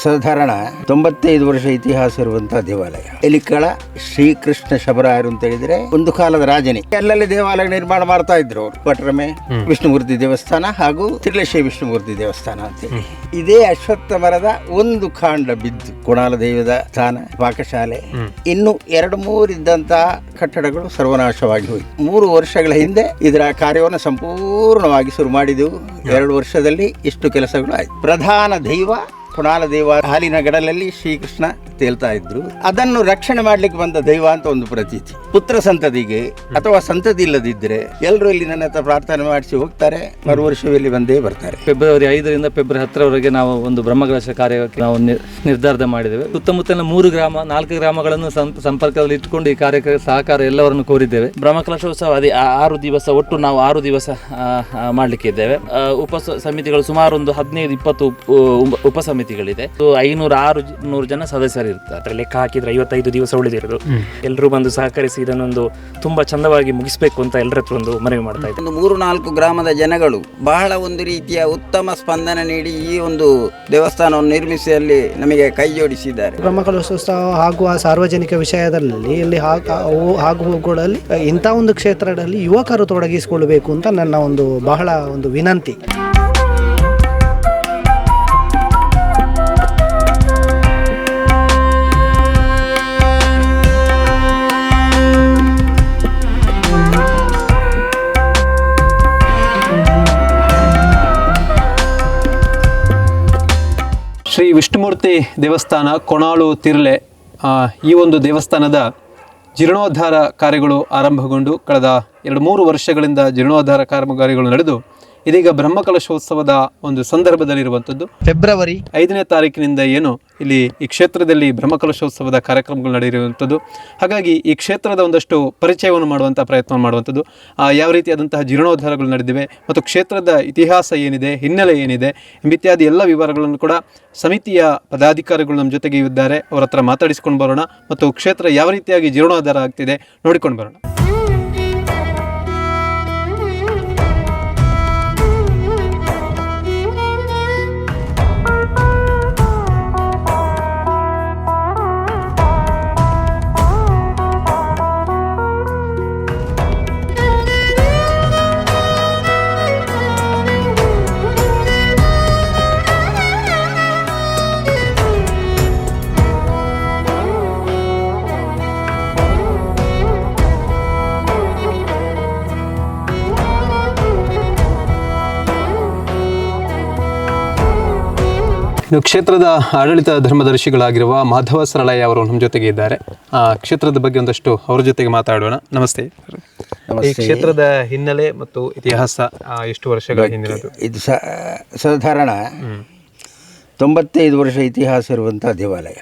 ಸಾಧಾರಣ 95 ವರ್ಷ ಇತಿಹಾಸ ಇರುವಂತಹ ದೇವಾಲಯ. ಎಲಿಕಳ ಶ್ರೀಕೃಷ್ಣ ಶಬರಾಯರು ಅಂತ ಹೇಳಿದ್ರೆ ಒಂದು ಕಾಲದ ರಾಜನೇ. ಅಲ್ಲಲ್ಲಿ ದೇವಾಲಯ ನಿರ್ಮಾಣ ಮಾಡ್ತಾ ಇದ್ರು ಅವರು. ಪಟ್ರಮೆ ವಿಷ್ಣುಮೂರ್ತಿ ದೇವಸ್ಥಾನ ಹಾಗೂ ತ್ರಿಲೇಶಿ ವಿಷ್ಣುಮೂರ್ತಿ ದೇವಸ್ಥಾನ ಅಂತೇಳಿ. ಇದೇ ಅಶ್ವತ್ಥ ಮರದ ಒಂದು ಕಾಂಡ ಬಿದ್ದು ಕೊಣಾಲ ದೈವದ ಸ್ಥಾನ, ಪಾಕಶಾಲೆ, ಇನ್ನು 2-3 ಇದ್ದಂತಹ ಕಟ್ಟಡಗಳು ಸರ್ವನಾಶವಾಗಿ ಹೋಯಿತು. 3 ವರ್ಷಗಳ ಹಿಂದೆ ಇದರ ಕಾರ್ಯವನ್ನು ಸಂಪೂರ್ಣವಾಗಿ ಶುರು ಮಾಡಿದೆವು. 2 ವರ್ಷದಲ್ಲಿ ಇಷ್ಟು ಕೆಲಸಗಳು ಆಯ್ತು. ಪ್ರಧಾನ ದೈವ ಕೊಣಾಲ ದೈವ ಹಾಲಿನ ಗಡಲಲ್ಲಿ ಶ್ರೀಕೃಷ್ಣ ತೇಲ್ತಾ ಇದ್ರು. ಅದನ್ನು ರಕ್ಷಣೆ ಮಾಡ್ಲಿಕ್ಕೆ ಬಂದ ದೈವ ಅಂತ ಒಂದು ಪ್ರತೀತಿ. ಪುತ್ರ ಸಂತತಿಗೆ ಅಥವಾ ಸಂತತಿ ಇಲ್ಲದಿದ್ದರೆ ಎಲ್ಲರೂ ಇಲ್ಲಿ ನನ್ನ ಹತ್ರ ಪ್ರಾರ್ಥನೆ ಮಾಡಿಸಿ ಹೋಗ್ತಾರೆ. ಮರು ವರ್ಷದಲ್ಲಿ ಬಂದೇ ಬರ್ತಾರೆ. ಫೆಬ್ರವರಿ 5ರಿಂದ ಫೆಬ್ರವರಿ 10ರವರೆಗೆ ನಾವು ಒಂದು ಬ್ರಹ್ಮಕಲಶ ಕಾರ್ಯಕ್ಕೆ ನಾವು ನಿರ್ಧಾರ ಮಾಡಿದ್ದೇವೆ. ಸುತ್ತಮುತ್ತಲಿನ 3 ಗ್ರಾಮ 4 ಗ್ರಾಮಗಳನ್ನು ಸಂಪರ್ಕದಲ್ಲಿ ಇಟ್ಟುಕೊಂಡು ಈ ಕಾರ್ಯಕ್ಕೆ ಸಹಕಾರ ಎಲ್ಲವರನ್ನು ಕೋರಿದ್ದೇವೆ. ಬ್ರಹ್ಮಕಲಶೋತ್ಸವ ಅದೇ 6 ದಿವಸ, ಒಟ್ಟು ನಾವು 6 ದಿವಸ ಮಾಡಲಿಕ್ಕೆ ಇದ್ದೇವೆ. ಉಪ ಸಮಿತಿಗಳು ಸುಮಾರು ಒಂದು 15-20 ಉಪ ಸಮಿತಿಗಳಿದೆ. 500-600 ಜನ ಸದಸ್ಯರು ಇರ್ತಾರೆ. ಅದರ ಲೆಕ್ಕ ಹಾಕಿದ್ರೆ 55 ದಿವಸ ಉಳಿದಿರೋದು. ಎಲ್ಲರೂ ಬಂದು ಸಹಕರಿಸಿ ಇದನ್ನೊಂದು ತುಂಬಾ ಚಂದವಾಗಿ ಮುಗಿಸ್ಬೇಕು ಅಂತ ಎಲ್ಲರ ಹತ್ರ ಒಂದು ಮನವಿ ಮಾಡ್ತಾ ಇದ್ದಾರೆ. ಒಂದು 3-4 ಗ್ರಾಮದ ಜನಗಳು ಬಹಳ ಒಂದು ರೀತಿಯ ಉತ್ತಮ ಸ್ಪಂದನೆ ನೀಡಿ ಈ ಒಂದು ದೇವಸ್ಥಾನವನ್ನು ನಿರ್ಮಿಸುವಲ್ಲಿ ನಮಗೆ ಕೈ ಜೋಡಿಸಿದ್ದಾರೆ. ಬ್ರಹ್ಮಕಲಶೋತ್ಸವ ಹಾಗೂ ಆ ಸಾರ್ವಜನಿಕ ವಿಷಯದಲ್ಲಿ ಇಲ್ಲಿ ಹೋಗುಗಳಲ್ಲಿ ಇಂಥ ಒಂದು ಕ್ಷೇತ್ರದಲ್ಲಿ ಯುವಕರು ತೊಡಗಿಸಿಕೊಳ್ಳಬೇಕು ಅಂತ ನನ್ನ ಒಂದು ಬಹಳ ಒಂದು ವಿನಂತಿ. ಶ್ರೀ ವಿಷ್ಣುಮೂರ್ತಿ ದೇವಸ್ಥಾನ ಕೊಣಾಳು ತಿರ್ಲೆ, ಈ ಒಂದು ದೇವಸ್ಥಾನದ ಜೀರ್ಣೋದ್ಧಾರ ಕಾರ್ಯಗಳು ಆರಂಭಗೊಂಡು ಕಳೆದ 2-3 ವರ್ಷಗಳಿಂದ ಜೀರ್ಣೋದ್ಧಾರ ಕಾಮಗಾರಿಗಳು ನಡೆದು ಇದೀಗ ಬ್ರಹ್ಮಕಲಶೋತ್ಸವದ ಒಂದು ಸಂದರ್ಭದಲ್ಲಿರುವಂಥದ್ದು. ಫೆಬ್ರವರಿ 5ನೇ ತಾರೀಕಿನಿಂದ ಏನು ಇಲ್ಲಿ ಈ ಕ್ಷೇತ್ರದಲ್ಲಿ ಬ್ರಹ್ಮಕಲಶೋತ್ಸವದ ಕಾರ್ಯಕ್ರಮಗಳು ನಡೆಯುವಂಥದ್ದು. ಹಾಗಾಗಿ ಈ ಕ್ಷೇತ್ರದ ಒಂದಷ್ಟು ಪರಿಚಯವನ್ನು ಮಾಡುವಂಥ ಪ್ರಯತ್ನ ಮಾಡುವಂಥದ್ದು. ಯಾವ ರೀತಿಯಾದಂತಹ ಜೀರ್ಣೋದ್ಧಾರಗಳು ನಡೆದಿವೆ ಮತ್ತು ಕ್ಷೇತ್ರದ ಇತಿಹಾಸ ಏನಿದೆ, ಹಿನ್ನೆಲೆ ಏನಿದೆ ಇತ್ಯಾದಿ ಎಲ್ಲ ವಿವರಗಳನ್ನು ಕೂಡ ಸಮಿತಿಯ ಪದಾಧಿಕಾರಿಗಳು ನಮ್ಮ ಜೊತೆಗೆ ಇದ್ದಾರೆ. ಅವರ ಹತ್ರ ಮಾತಾಡಿಸ್ಕೊಂಡು ಬರೋಣ ಮತ್ತು ಕ್ಷೇತ್ರ ಯಾವ ರೀತಿಯಾಗಿ ಜೀರ್ಣೋದ್ಧಾರ ಆಗ್ತಿದೆ ನೋಡಿಕೊಂಡು ಬರೋಣ. ಇನ್ನು ಕ್ಷೇತ್ರದ ಆಡಳಿತ ಧರ್ಮದರ್ಶಿಗಳಾಗಿರುವ ಮಾಧವ ಸರಳಯ್ಯ ಅವರು ನಮ್ಮ ಜೊತೆಗೆ ಇದ್ದಾರೆ. ಕ್ಷೇತ್ರದ ಬಗ್ಗೆ ಒಂದಷ್ಟು ಅವರ ಜೊತೆಗೆ ಮಾತಾಡೋಣ. ನಮಸ್ತೆ. ಈ ಕ್ಷೇತ್ರದ ಹಿನ್ನೆಲೆ ಮತ್ತು ಇತಿಹಾಸ ಎಷ್ಟು ವರ್ಷಗಳ ಹಿಂದಿನದು? ಇದು ಸಾಧಾರಣ 95 ವರ್ಷ ಇತಿಹಾಸ ಇರುವಂತಹ ದೇವಾಲಯ.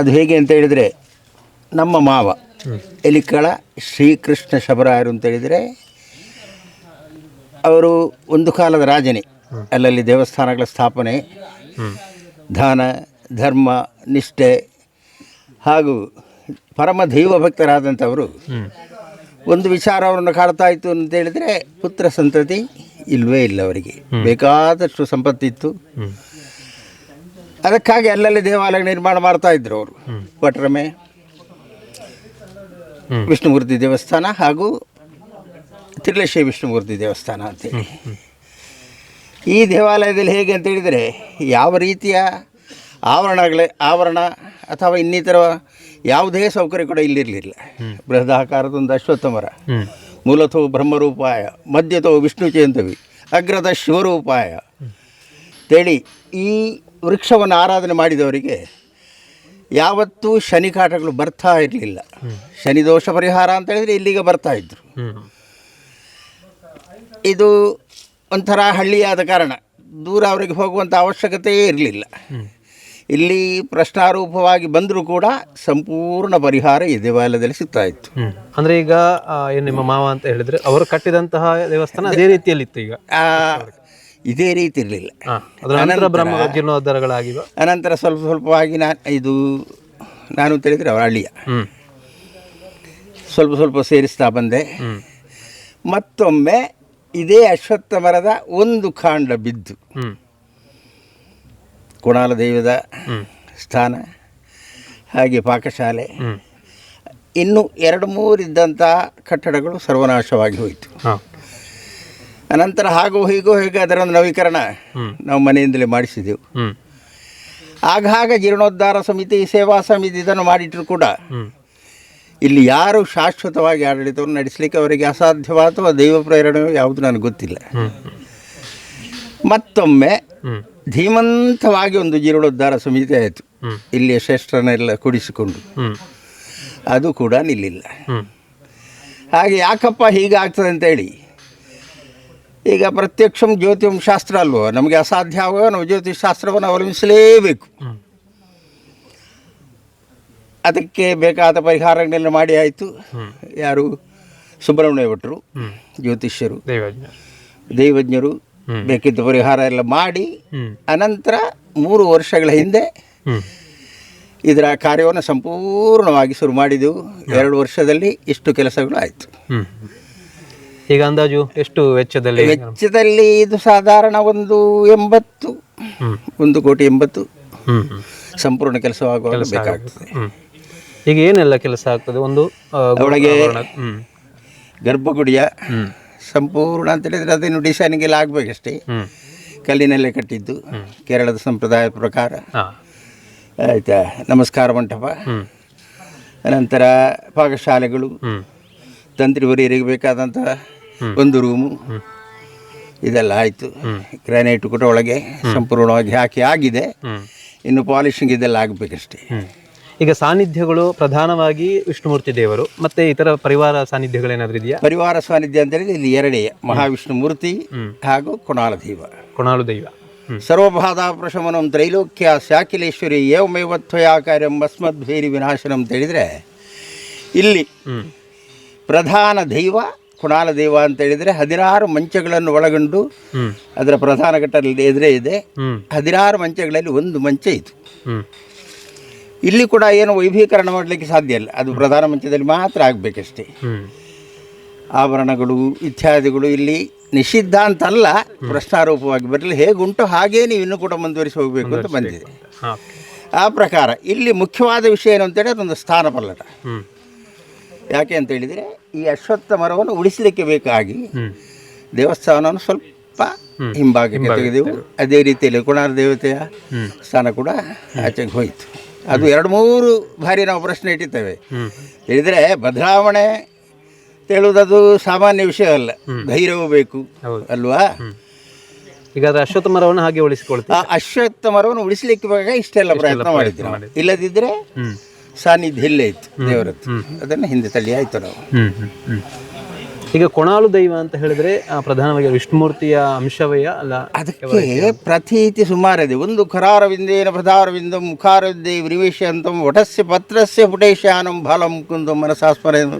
ಅದು ಹೇಗೆ ಅಂತ ಹೇಳಿದರೆ, ನಮ್ಮ ಮಾವ ಎಲಿಕಳ ಶ್ರೀಕೃಷ್ಣ ಶಬರಾಯರು ಅಂತ ಹೇಳಿದರೆ ಅವರು ಒಂದು ಕಾಲದ ರಾಜನೇ. ಅಲ್ಲಲ್ಲಿ ದೇವಸ್ಥಾನಗಳ ಸ್ಥಾಪನೆ, ದಾನ ಧರ್ಮ ನಿಷ್ಠೆ ಹಾಗೂ ಪರಮ ದೈವ ಭಕ್ತರಾದಂಥವರು. ಒಂದು ವಿಚಾರ ಅವರನ್ನು ಕಾಡ್ತಾ ಇತ್ತು ಅಂತ ಹೇಳಿದರೆ, ಪುತ್ರ ಸಂತತಿ ಇಲ್ಲವೇ ಇಲ್ಲ ಅವರಿಗೆ. ಬೇಕಾದಷ್ಟು ಸಂಪತ್ತಿತ್ತು. ಅದಕ್ಕಾಗಿ ಅಲ್ಲಲ್ಲಿ ದೇವಾಲಯ ನಿರ್ಮಾಣ ಮಾಡ್ತಾ ಇದ್ರು ಅವರು. ಪಟ್ರಮೆ ವಿಷ್ಣುಮೂರ್ತಿ ದೇವಸ್ಥಾನ ಹಾಗೂ ತ್ರಿಲೇಶಿ ವಿಷ್ಣುಮೂರ್ತಿ ದೇವಸ್ಥಾನ ಅಂತೇಳಿ. ಈ ದೇವಾಲಯದಲ್ಲಿ ಹೇಗೆ ಅಂತ ಹೇಳಿದರೆ, ಯಾವ ರೀತಿಯ ಆವರಣ ಅಥವಾ ಇನ್ನಿತರ ಯಾವುದೇ ಸೌಕರ್ಯ ಕೂಡ ಇಲ್ಲಿರಲಿಲ್ಲ. ಬೃಹದಾಕಾರದೊಂದು ಅಶ್ವತ್ಥ ಮರ, ಮೂಲತೋ ಬ್ರಹ್ಮರೂಪಾಯ, ಮಧ್ಯತೋ ವಿಷ್ಣು ಚೇಂತವಿ, ಅಗ್ರದ ಶಿವರೂಪಾಯ ಅಂತೇಳಿ ಈ ವೃಕ್ಷವನ್ನು ಆರಾಧನೆ ಮಾಡಿದವರಿಗೆ ಯಾವತ್ತೂ ಶನಿಕಾಟಗಳು ಬರ್ತಾ ಇರಲಿಲ್ಲ. ಶನಿದೋಷ ಪರಿಹಾರ ಅಂತ ಹೇಳಿದರೆ ಇಲ್ಲಿಗೆ ಬರ್ತಾ ಇದ್ರು. ಇದು ಒಂಥರ ಹಳ್ಳಿಯಾದ ಕಾರಣ ದೂರ ಅವರಿಗೆ ಹೋಗುವಂಥ ಅವಶ್ಯಕತೆಯೇ ಇರಲಿಲ್ಲ. ಇಲ್ಲಿ ಪ್ರಶ್ನಾರೂಪವಾಗಿ ಬಂದರೂ ಕೂಡ ಸಂಪೂರ್ಣ ಪರಿಹಾರ ಈ ದೇವಾಲಯದಲ್ಲಿ ಸಿಗ್ತಾ ಇತ್ತು. ಅಂದರೆ ಈಗ ಏನು ನಿಮ್ಮ ಮಾವ ಅಂತ ಹೇಳಿದರೆ ಅವರು ಕಟ್ಟಿದಂತಹ ದೇವಸ್ಥಾನ ಅದೇ ರೀತಿಯಲ್ಲಿತ್ತು. ಈಗ ಇದೇ ರೀತಿ ಇರಲಿಲ್ಲ. ಜೀರ್ಣೋದ್ಧಾರಗಳಾಗಿವೆ. ಅನಂತರ ಸ್ವಲ್ಪವಾಗಿ ನಾನು ಅಂತ ಹೇಳಿದರೆ ಅವರ ಹಳ್ಳಿಯ ಸ್ವಲ್ಪ ಸೇರಿಸ್ತಾ ಬಂದೆ. ಮತ್ತೊಮ್ಮೆ ಇದೇ ಅಶ್ವತ್ಥ ಮರದ ಒಂದು ಕಾಂಡ ಬಿದ್ದು ಕುಣಾಲ ದೈವದ ಸ್ಥಾನ, ಹಾಗೆ ಪಾಕಶಾಲೆ, ಇನ್ನು 2-3 ಇದ್ದಂಥ ಕಟ್ಟಡಗಳು ಸರ್ವನಾಶವಾಗಿ ಹೋಯಿತು. ಅನಂತರ ಹಾಗೂ ಹೀಗೂ ಹೇಗೆ ಅದರೊಂದು ನವೀಕರಣ ನಾವು ಮನೆಯಿಂದಲೇ ಮಾಡಿಸಿದೆವು. ಆಗಾಗ ಜೀರ್ಣೋದ್ಧಾರ ಸಮಿತಿ, ಸೇವಾ ಸಮಿತಿ ಇದನ್ನು ಮಾಡಿಟ್ಟರು ಕೂಡ ಇಲ್ಲಿ ಯಾರು ಶಾಶ್ವತವಾಗಿ ಆಡಳಿತವನ್ನು ನಡೆಸಲಿಕ್ಕೆ ಅವರಿಗೆ ಅಸಾಧ್ಯವಾದ ಅಥವಾ ದೈವ ಪ್ರೇರಣೆಯೋ ಯಾವುದು ನನಗೆ ಗೊತ್ತಿಲ್ಲ. ಮತ್ತೊಮ್ಮೆ ಧೀಮಂತವಾಗಿ ಒಂದು ಜೀರ್ಣೋದ್ಧಾರ ಸಮಿತಿ ಆಯಿತು, ಇಲ್ಲಿಯ ಶ್ರೇಷ್ಠರನ್ನೆಲ್ಲ ಕೂಡಿಸಿಕೊಂಡು. ಅದು ಕೂಡ ನಿಲ್ಲಿಲ್ಲ. ಹಾಗೆ ಯಾಕಪ್ಪ ಹೀಗಾಗ್ತದೆ ಅಂತೇಳಿ, ಈಗ ಪ್ರತ್ಯಕ್ಷಂ ಜ್ಯೋತಿಷಂ ಶಾಸ್ತ್ರ ಅಲ್ವೋ, ನಮಗೆ ಅಸಾಧ್ಯ ಆಗುವ ನಾವು ಜ್ಯೋತಿಷ್ ಶಾಸ್ತ್ರವನ್ನು ಅವಲಂಬಿಸಲೇಬೇಕು. ಅದಕ್ಕೆ ಬೇಕಾದ ಪರಿಹಾರಗಳನ್ನೆಲ್ಲ ಮಾಡಿ ಆಯಿತು. ಯಾರು ಸುಬ್ರಹ್ಮಣ್ಯ ಭಟ್ರು ಜ್ಯೋತಿಷ್ಯರು, ದೈವಜ್ಞರು ಬೇಕಿದ್ದ ಪರಿಹಾರ ಎಲ್ಲ ಮಾಡಿ ಅನಂತರ 3 ವರ್ಷಗಳ ಹಿಂದೆ ಇದರ ಕಾರ್ಯವನ್ನು ಸಂಪೂರ್ಣವಾಗಿ ಶುರು ಮಾಡಿದೆವು. 2 ವರ್ಷದಲ್ಲಿ ಇಷ್ಟು ಕೆಲಸಗಳು ಆಯಿತು. ಈಗ ಅಂದಾಜು ಎಷ್ಟು ವೆಚ್ಚದಲ್ಲಿ ಇದು ಸಾಧಾರಣ 1,80,00,000 ಸಂಪೂರ್ಣ ಕೆಲಸವಾಗುವಾಗ ಬೇಕಾಗ್ತದೆ. ಈಗ ಏನೆಲ್ಲ ಕೆಲಸ ಆಗ್ತದೆ? ಒಂದು ಒಳಗೆ ಗರ್ಭಗುಡಿಯ ಸಂಪೂರ್ಣ ಅಂತ ಹೇಳಿದರೆ ಅದನ್ನು ಡಿಸೈನಿಂಗ್ ಎಲ್ಲ ಆಗಬೇಕಷ್ಟೇ. ಕಲ್ಲಿನಲ್ಲೇ ಕಟ್ಟಿದ್ದು, ಕೇರಳದ ಸಂಪ್ರದಾಯದ ಪ್ರಕಾರ. ಆಯಿತಾ, ನಮಸ್ಕಾರ ಮಂಟಪ, ಅನಂತರ ಪಾಕಶಾಲೆಗಳು, ತಂತ್ರಿ ವರಿಯರಿಗೆ ಬೇಕಾದಂಥ ಒಂದು ರೂಮು, ಇದೆಲ್ಲ ಆಯಿತು. ಗ್ರಾನೈಟ್ ಕೂಡ ಒಳಗೆ ಸಂಪೂರ್ಣವಾಗಿ ಹಾಕಿ ಆಗಿದೆ. ಇನ್ನು ಪಾಲಿಶಿಂಗ್ ಇದೆಲ್ಲ ಆಗಬೇಕಷ್ಟೇ. ಈಗ ಸಾನ್ನಿಧ್ಯಗಳು ಪ್ರಧಾನವಾಗಿ ವಿಷ್ಣುಮೂರ್ತಿ ದೇವರು, ಮತ್ತೆ ಇತರ ಪರಿವಾರ ಸಾನ್ನಿಧ್ಯಗಳೇನಾದ್ರೂ ಇದೆಯಾ? ಪರಿವಾರ ಸಾನ್ನಿಧ್ಯ ಅಂತ ಹೇಳಿದ್ರೆ ಇಲ್ಲಿ 2 ಮಹಾವಿಷ್ಣು ಮೂರ್ತಿ ಹಾಗೂ ಕುಣಾಲ ದೈವ. ಸರ್ವಬಾಧಾ ಪ್ರಶಮನಂ ತ್ರೈಲೋಕ್ಯ ಶಾಕಿಲೇಶ್ವರಿ ಏವಮೇವತ್ವಯಾ ಕಾರ್ಯಂ ಅಸ್ಮದ್ಭೇರಿ ವಿನಾಶನಂ ಅಂತ ಹೇಳಿದರೆ, ಇಲ್ಲಿ ಪ್ರಧಾನ ದೈವ ಕುಣಾಲ ದೈವ ಅಂತ ಹೇಳಿದರೆ 16 ಮಂಚಗಳನ್ನು ಒಳಗೊಂಡು ಅದರ ಪ್ರಧಾನ ಘಟ್ಟದಲ್ಲಿ ಎದುರೇ ಇದೆ. 16 ಮಂಚಗಳಲ್ಲಿ ಒಂದು ಮಂಚ ಇದು. ಇಲ್ಲಿ ಕೂಡ ಏನು ವೈಭೀಕರಣ ಮಾಡಲಿಕ್ಕೆ ಸಾಧ್ಯ ಇಲ್ಲ, ಅದು ಪ್ರಧಾನ ಮಂಚದಲ್ಲಿ ಮಾತ್ರ ಆಗಬೇಕಷ್ಟೇ. ಆಭರಣಗಳು ಇತ್ಯಾದಿಗಳು ಇಲ್ಲಿ ನಿಷಿದ್ಧ ಅಂತಲ್ಲ, ಪ್ರಶ್ನಾರೂಪವಾಗಿ ಬರಲಿ, ಹೇಗುಂಟು ಹಾಗೇ ನೀವು ಇನ್ನೂ ಕೂಡ ಮುಂದುವರಿಸಿ ಹೋಗಬೇಕು ಅಂತ ಬಂದಿದೆ. ಆ ಪ್ರಕಾರ ಇಲ್ಲಿ ಮುಖ್ಯವಾದ ವಿಷಯ ಏನು ಅಂತೇಳಿ ಅದೊಂದು ಸ್ಥಾನ ಪಲ್ಲಟ. ಯಾಕೆ ಅಂತ ಹೇಳಿದರೆ, ಈ ಅಶ್ವತ್ಥ ಮರವನ್ನು ಉಳಿಸಲಿಕ್ಕೆ ಬೇಕಾಗಿ ದೇವಸ್ಥಾನವನ್ನು ಸ್ವಲ್ಪ ಹಿಂಭಾಗಕ್ಕೆ ತೆಗೆದೆವು. ಅದೇ ರೀತಿಯಲ್ಲಿ ಕುಣಾಲ ದೇವತೆಯ ಸ್ಥಾನ ಕೂಡ ಆಚೆಗೆ ಹೋಯಿತು. ಅದು 2-3 ಬಾರಿ ನಾವು ಪ್ರಶ್ನೆ ಇಟ್ಟಿದ್ದೇವೆ. ಹೇಳಿದರೆ ಬದಲಾವಣೆ ಹೇಳುವುದದು ಸಾಮಾನ್ಯ ವಿಷಯ ಅಲ್ಲ, ಧೈರ್ಯವೂ ಬೇಕು ಅಲ್ವಾ. ಈಗ ಅಶ್ವತ್ಥ ಮರವನ್ನು ಹಾಗೆ ಉಳಿಸಿಕೊಳ್ತೀವಿ. ಆ ಅಶ್ವತ್ಥ ಮರವನ್ನು ಉಳಿಸಲಿಕ್ಕೆ ಬೇಕಾಗ ಇಷ್ಟೆಲ್ಲ ಪ್ರಯತ್ನ ಮಾಡಿದ್ವಿ ನಾವು. ಇಲ್ಲದಿದ್ದರೆ ಸಾನ್ನಿಧ್ಯ ಇಲ್ಲೇ ಇತ್ತು ದೇವರದ್ದು, ಅದನ್ನು ಹಿಂದೆ ತಳ್ಳಿ ಆಯಿತು ನಾವು. ಈಗ ಕೊಣಾಲು ದೈವ ಅಂತ ಹೇಳಿದ್ರೆ ಪ್ರಧಾನವಾಗಿ ವಿಷ್ಣುಮೂರ್ತಿಯ ಅಂಶವೇ ಅಲ್ಲ? ಅದಕ್ಕೆ ಪ್ರತೀತಿ ಸುಮಾರಿದೆ. ಒಂದು ಖರಾರವಿಂದೇನ ಪ್ರಧಾರವಿಂದಂ ಮುಖಾರವಿದ್ದೆ ವಿನಿವೇಶ ಅಂತಂ ವಟಸ್ಯ ಪತ್ರಸ್ಯ ಪುಟೇಶಾನಂ ಬಾಲಂ ಕುಂದು ಮನಸಾಸ್ಮರ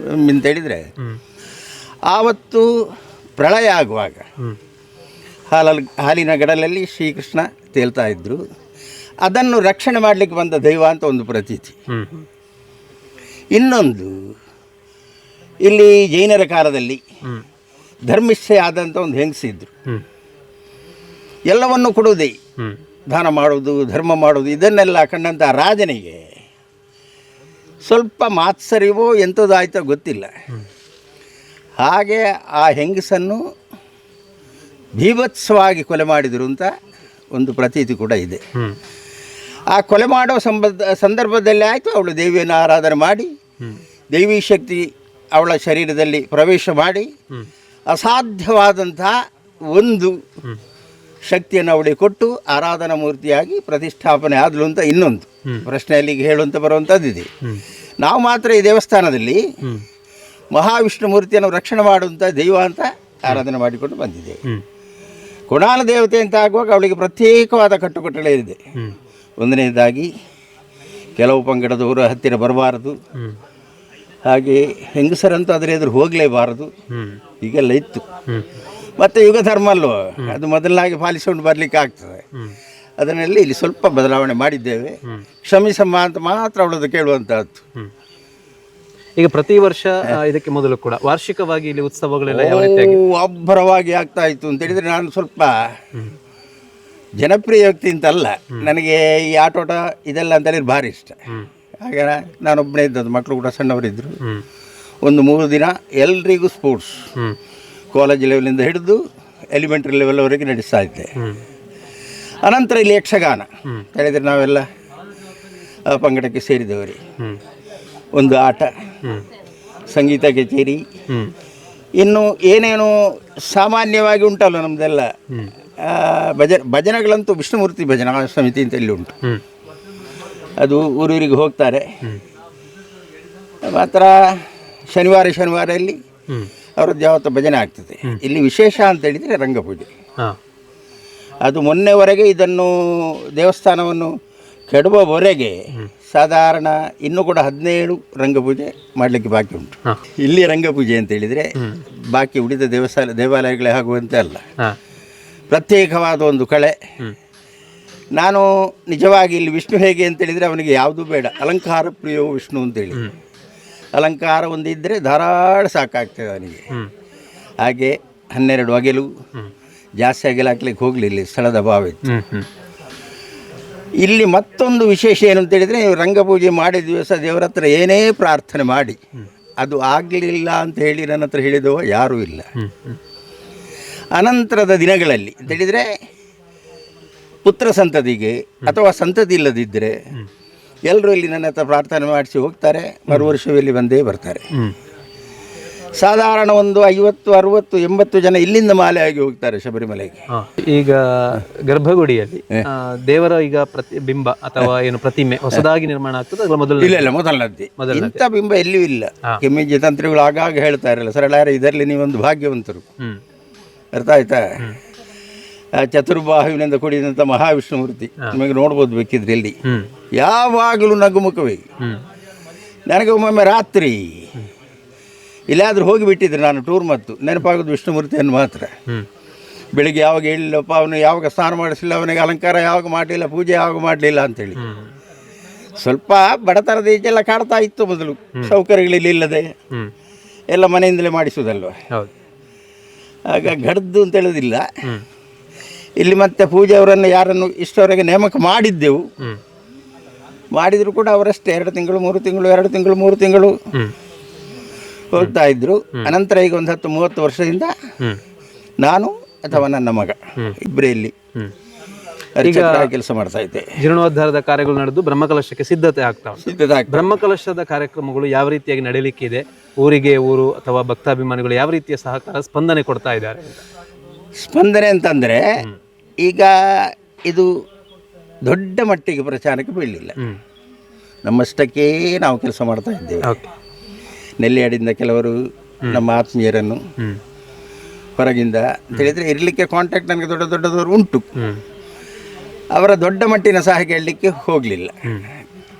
ಅಂತ ಹೇಳಿದರೆ, ಆವತ್ತು ಪ್ರಳಯ ಆಗುವಾಗ ಹಾಲಿನ ಗಡಲಲ್ಲಿ ಶ್ರೀಕೃಷ್ಣ ತೇಲ್ತಾ ಇದ್ದರು. ಅದನ್ನು ರಕ್ಷಣೆ ಮಾಡಲಿಕ್ಕೆ ಬಂದ ದೈವ ಅಂತ ಒಂದು ಪ್ರತೀತಿ. ಇನ್ನೊಂದು, ಇಲ್ಲಿ ಜೈನರ ಕಾಲದಲ್ಲಿ ಧರ್ಮಿಷ್ಠೆ ಆದಂಥ ಒಂದು ಹೆಂಗಸಿದ್ರು. ಎಲ್ಲವನ್ನು ಕೊಡುವುದೇ, ದಾನ ಮಾಡುವುದು, ಧರ್ಮ ಮಾಡುವುದು, ಇದನ್ನೆಲ್ಲ ಕಂಡಂಥ ರಾಜನಿಗೆ ಸ್ವಲ್ಪ ಮಾತ್ಸರ್ಯವೋ ಎಂಥದ್ದಾಯ್ತೋ ಗೊತ್ತಿಲ್ಲ. ಹಾಗೆ ಆ ಹೆಂಗಸನ್ನು ಭೀಭತ್ಸವಾಗಿ ಕೊಲೆ ಮಾಡಿದರು ಅಂತ ಒಂದು ಪ್ರತೀತಿ ಕೂಡ ಇದೆ. ಆ ಕೊಲೆ ಮಾಡೋ ಸಂದರ್ಭದಲ್ಲಿ ಆಯಿತು, ಅವಳು ದೇವಿಯನ್ನು ಆರಾಧನೆ ಮಾಡಿ ದೈವಿ ಶಕ್ತಿ ಅವಳ ಶರೀರದಲ್ಲಿ ಪ್ರವೇಶ ಮಾಡಿ ಅಸಾಧ್ಯವಾದಂತಹ ಒಂದು ಶಕ್ತಿಯನ್ನು ಅವಳಿಗೆ ಕೊಟ್ಟು ಆರಾಧನಾ ಮೂರ್ತಿಯಾಗಿ ಪ್ರತಿಷ್ಠಾಪನೆ ಆದಳು ಅಂತ ಇನ್ನೊಂದು ಪ್ರಶ್ನೆಯಲ್ಲಿ ಹೇಳುವಂತ ಬರುವಂಥದ್ದಿದೆ. ನಾವು ಮಾತ್ರ ಈ ದೇವಸ್ಥಾನದಲ್ಲಿ ಮಹಾವಿಷ್ಣು ಮೂರ್ತಿಯನ್ನು ರಕ್ಷಣೆ ಮಾಡುವಂಥ ದೈವ ಅಂತ ಆರಾಧನೆ ಮಾಡಿಕೊಂಡು ಬಂದಿದೆ. ಕುಣಾಲ ದೇವತೆ ಅಂತ ಆಗುವಾಗ ಅವಳಿಗೆ ಪ್ರತ್ಯೇಕವಾದ ಕಟ್ಟುಕಟ್ಟಳೆ ಇದೆ. ಒಂದನೇದಾಗಿ ಕೆಲವು ಪಂಗಡದವರು ಹತ್ತಿರ ಬರಬಾರದು, ಹಾಗೆ ಹೆಂಗಸರಂತೂ ಅದರ ಎದುರು ಹೋಗಲೇಬಾರದು, ಹೀಗೆಲ್ಲ ಇತ್ತು. ಮತ್ತು ಯುಗ ಧರ್ಮ ಅಲ್ವೋ, ಅದು ಮೊದಲಾಗಿ ಪಾಲಿಸಿಕೊಂಡು ಬರಲಿಕ್ಕೆ ಆಗ್ತದೆ. ಅದನ್ನೆಲ್ಲ ಇಲ್ಲಿ ಸ್ವಲ್ಪ ಬದಲಾವಣೆ ಮಾಡಿದ್ದೇವೆ. ಕ್ಷಮಿಸಮ್ಮ ಅಂತ ಮಾತ್ರ ಅವಳದು ಕೇಳುವಂತಹದ್ದು. ಈಗ ಪ್ರತಿ ವರ್ಷ ಇದಕ್ಕೆ ಮೊದಲು ಕೂಡ ವಾರ್ಷಿಕವಾಗಿ ಇಲ್ಲಿ ಉತ್ಸವಗಳೆಲ್ಲ ಯಾವ ರೀತಿಯಾಗಿ ಅಬ್ಬರವಾಗಿ ಆಗ್ತಾ ಇತ್ತು ಅಂತ ಹೇಳಿದರೆ, ನಾನು ಸ್ವಲ್ಪ ಜನಪ್ರಿಯ ವ್ಯಕ್ತಿ ಅಂತಲ್ಲ, ನನಗೆ ಈ ಆಟೋಟ ಇದೆಲ್ಲ ಅಂತೇಳಿ ಭಾರಿ ಇಷ್ಟ. ಹಾಗೆ ನಾನೊಬ್ಬನೇ ಇದ್ದದ್ದು, ಮಕ್ಕಳು ಕೂಡ ಸಣ್ಣವರಿದ್ದರು. ಒಂದು 3 ದಿನ ಎಲ್ರಿಗೂ ಸ್ಪೋರ್ಟ್ಸ್, ಕಾಲೇಜ್ ಲೆವೆಲಿಂದ ಹಿಡಿದು ಎಲಿಮೆಂಟ್ರಿ ಲೆವೆಲ್ವರೆಗೆ ನಡೆಸ್ತಾ ಇದ್ದೆ. ಅನಂತರ ಇಲ್ಲಿ ಯಕ್ಷಗಾನ ಹೇಳಿದರೆ ನಾವೆಲ್ಲ ಆ ಪಂಗಡಕ್ಕೆ ಸೇರಿದವರೇ. ಒಂದು ಆಟ, ಸಂಗೀತ ಕಚೇರಿ, ಇನ್ನು ಏನೇನು ಸಾಮಾನ್ಯವಾಗಿ ಉಂಟಲ್ಲ ನಮ್ಮದೆಲ್ಲ ಭಜನೆಗಳಂತೂ ವಿಷ್ಣುಮೂರ್ತಿ ಭಜನಾ ಸಮಿತಿ ಅಂತ ಇಲ್ಲಿ ಉಂಟು. ಅದು ಊರೂರಿಗೆ ಹೋಗ್ತಾರೆ. ಮಾತ್ರ ಶನಿವಾರ ಇಲ್ಲಿ ಅವರದ್ದು ಯಾವತ್ತೂ ಭಜನೆ ಆಗ್ತದೆ. ಇಲ್ಲಿ ವಿಶೇಷ ಅಂತ ಹೇಳಿದರೆ ರಂಗಪೂಜೆ. ಅದು ಮೊನ್ನೆವರೆಗೆ ಇದನ್ನು ದೇವಸ್ಥಾನವನ್ನು ಕೆಡುವವರೆಗೆ ಸಾಧಾರಣ ಇನ್ನೂ ಕೂಡ 17 ರಂಗಪೂಜೆ ಮಾಡಲಿಕ್ಕೆ ಬಾಕಿ ಉಂಟು. ಇಲ್ಲಿ ರಂಗಪೂಜೆ ಅಂತ ಹೇಳಿದರೆ ಬಾಕಿ ಉಳಿದ ದೇವಾಲಯಗಳೇ ಆಗುವಂತೆ ಅಲ್ಲ, ಪ್ರತ್ಯೇಕವಾದ ಒಂದು ಕಳೆ. ನಾನು ನಿಜವಾಗಿ ಇಲ್ಲಿ ವಿಷ್ಣು ಹೇಗೆ ಅಂತೇಳಿದರೆ ಅವನಿಗೆ ಯಾವುದೂ ಬೇಡ, ಅಲಂಕಾರ ಪ್ರಿಯೋ ವಿಷ್ಣು ಅಂತೇಳಿ. ಅಲಂಕಾರ ಒಂದು ಇದ್ದರೆ ಧಾರಾಳ ಸಾಕಾಗ್ತದೆ ಅವನಿಗೆ. ಹಾಗೆ 12 ಅಗೆಲು, ಜಾಸ್ತಿ ಅಗೆಲು ಹಾಕ್ಲಿಕ್ಕೆ ಹೋಗಲಿಲ್ಲ, ಸ್ಥಳದ ಅಭಾವ ಇತ್ತು. ಇಲ್ಲಿ ಮತ್ತೊಂದು ವಿಶೇಷ ಏನು ಅಂತೇಳಿದರೆ, ರಂಗಪೂಜೆ ಮಾಡಿದ ದಿವಸ ದೇವರ ಹತ್ರ ಏನೇ ಪ್ರಾರ್ಥನೆ ಮಾಡಿ ಅದು ಆಗಲಿಲ್ಲ ಅಂತ ಹೇಳಿ ನನ್ನ ಹತ್ರ ಹೇಳಿದವ ಯಾರೂ ಇಲ್ಲ. ಅನಂತರದ ದಿನಗಳಲ್ಲಿ ಅಂತೇಳಿದರೆ ಪುತ್ರ ಸಂತತಿಗೆ ಅಥವಾ ಸಂತತಿ ಇಲ್ಲದಿದ್ದರೆ ಎಲ್ಲರೂ ಇಲ್ಲಿ ನನ್ನ ಹತ್ರ ಪ್ರಾರ್ಥನೆ ಮಾಡಿಸಿ ಹೋಗ್ತಾರೆ. ವರ್ಷದಲ್ಲಿ ಬಂದೇ ಬರ್ತಾರೆ. ಸಾಧಾರಣ ಒಂದು 50, 60, 80 ಜನ ಇಲ್ಲಿಂದ ಮಾಲೆ ಆಗಿ ಹೋಗ್ತಾರೆ ಶಬರಿಮಲೆಗೆ. ಈಗ ಗರ್ಭಗುಡಿಯಲ್ಲಿ ದೇವರ ಈಗ ಬಿಂಬ ಅಥವಾ ಏನು ಪ್ರತಿಮೆ ಹೊಸದಾಗಿ ನಿರ್ಮಾಣ ಆಗ್ತದೆ? ಇಲ್ಲ, ಮೊದಲನದ್ದೇ. ಇಂಥ ಬಿಂಬ ಎಲ್ಲಿಯೂ ಇಲ್ಲ. ಕೆಮ್ಮಿಜ್ಜೆ ತಂತ್ರಿಗಳು ಆಗಾಗ ಹೇಳ್ತಾ ಇರಲ್ಲ, ಸರಳಾರ ಇದರಲ್ಲಿ ನೀವೊಂದು ಭಾಗ್ಯವಂತರು. ಅರ್ಥ ಆಯ್ತಾ? ಚತುರ್ಬಾಹುವಿನಿಂದ ಕೂಡಿದಂಥ ಮಹಾವಿಷ್ಣುಮೂರ್ತಿ ನಿಮಗೆ ನೋಡ್ಬೋದು ಬೇಕಿದ್ರೆ ಇಲ್ಲಿ. ಯಾವಾಗಲೂ ನಗುಮುಖವೇ. ನನಗೆ ಒಮ್ಮೊಮ್ಮೆ ರಾತ್ರಿ ಇಲ್ಲಾದರೂ ಹೋಗಿಬಿಟ್ಟಿದ್ರೆ ನಾನು ಟೂರ್, ಮತ್ತು ನೆನಪಾಗೋದು ವಿಷ್ಣುಮೂರ್ತಿಯನ್ನು ಮಾತ್ರ. ಬೆಳಿಗ್ಗೆ ಯಾವಾಗ ಹೇಳಿಲ್ಲಪ್ಪ, ಅವನು ಯಾವಾಗ ಸ್ನಾನ ಮಾಡಿಸಲಿಲ್ಲ, ಅವನಿಗೆ ಅಲಂಕಾರ ಯಾವಾಗ ಮಾಡಲಿಲ್ಲ, ಪೂಜೆ ಯಾವಾಗ ಮಾಡಲಿಲ್ಲ ಅಂಥೇಳಿ ಸ್ವಲ್ಪ ಬಡತನದ ಈಚೆಲ್ಲ ಕಾಡ್ತಾ ಇತ್ತು ಮೊದಲು. ಸೌಕರ್ಯಗಳಲ್ಲಿ ಇಲ್ಲದೆ ಎಲ್ಲ ಮನೆಯಿಂದಲೇ ಮಾಡಿಸುವುದಲ್ವ. ಆಗ ಗಡ್ದು ಅಂತ ಹೇಳೋದಿಲ್ಲ ಇಲ್ಲಿ. ಮತ್ತೆ ಪೂಜೆಯವರನ್ನು ಯಾರನ್ನು ಇಷ್ಟವರೆಗೆ ನೇಮಕ ಮಾಡಿದ್ದೆವು. ಮಾಡಿದರೂ ಕೂಡ ಅವರಷ್ಟೇ 2 ತಿಂಗಳು 3 ತಿಂಗಳು 2 ತಿಂಗಳು 3 ತಿಂಗಳು ಹೋಗ್ತಾ ಇದ್ರು. ಅನಂತರ ಈಗ ಒಂದು 10-30 ವರ್ಷದಿಂದ ನಾನು ಅಥವಾ ನನ್ನ ಮಗ ಇಬ್ಬರೇ ಇಲ್ಲಿ ಕೆಲಸ ಮಾಡ್ತಾ ಇದ್ದೆ. ಜೀರ್ಣೋದ್ಧಾರದ ಕಾರ್ಯಗಳು ನಡೆದು ಬ್ರಹ್ಮಕಲಶಕ್ಕೆ ಸಿದ್ಧತೆ ಆಗ್ತಾವೆ. ಬ್ರಹ್ಮಕಲಶದ ಕಾರ್ಯಕ್ರಮಗಳು ಯಾವ ರೀತಿಯಾಗಿ ನಡೀಲಿಕ್ಕಿದೆ? ಊರಿಗೆ ಊರು ಅಥವಾ ಭಕ್ತಾಭಿಮಾನಿಗಳು ಯಾವ ರೀತಿಯ ಸಹಕಾರ ಸ್ಪಂದನೆ ಕೊಡ್ತಾ ಇದ್ದಾರೆ? ಸ್ಪಂದನೆ ಅಂತಂದರೆ ಈಗ ಇದು ದೊಡ್ಡ ಮಟ್ಟಿಗೆ ಪ್ರಚಾರಕ್ಕೆ ಬೀಳಲಿಲ್ಲ. ನಮ್ಮಷ್ಟಕ್ಕೆ ನಾವು ಕೆಲಸ ಮಾಡ್ತಾ ಇದ್ದೇವೆ. ನೆಲ್ಲಿಯಾಡಿಂದ ಕೆಲವರು ನಮ್ಮ ಆತ್ಮೀಯರನ್ನು ಹೊರಗಿಂದ ಅಂತ ಹೇಳಿದರೆ ಇರಲಿಕ್ಕೆ ಕಾಂಟ್ಯಾಕ್ಟ್ ನನಗೆ ದೊಡ್ಡದವರು ಉಂಟು. ಅವರ ದೊಡ್ಡ ಮಟ್ಟಿನ ಸಹಾಯ ಕೇಳಲಿಕ್ಕೆ ಹೋಗಲಿಲ್ಲ.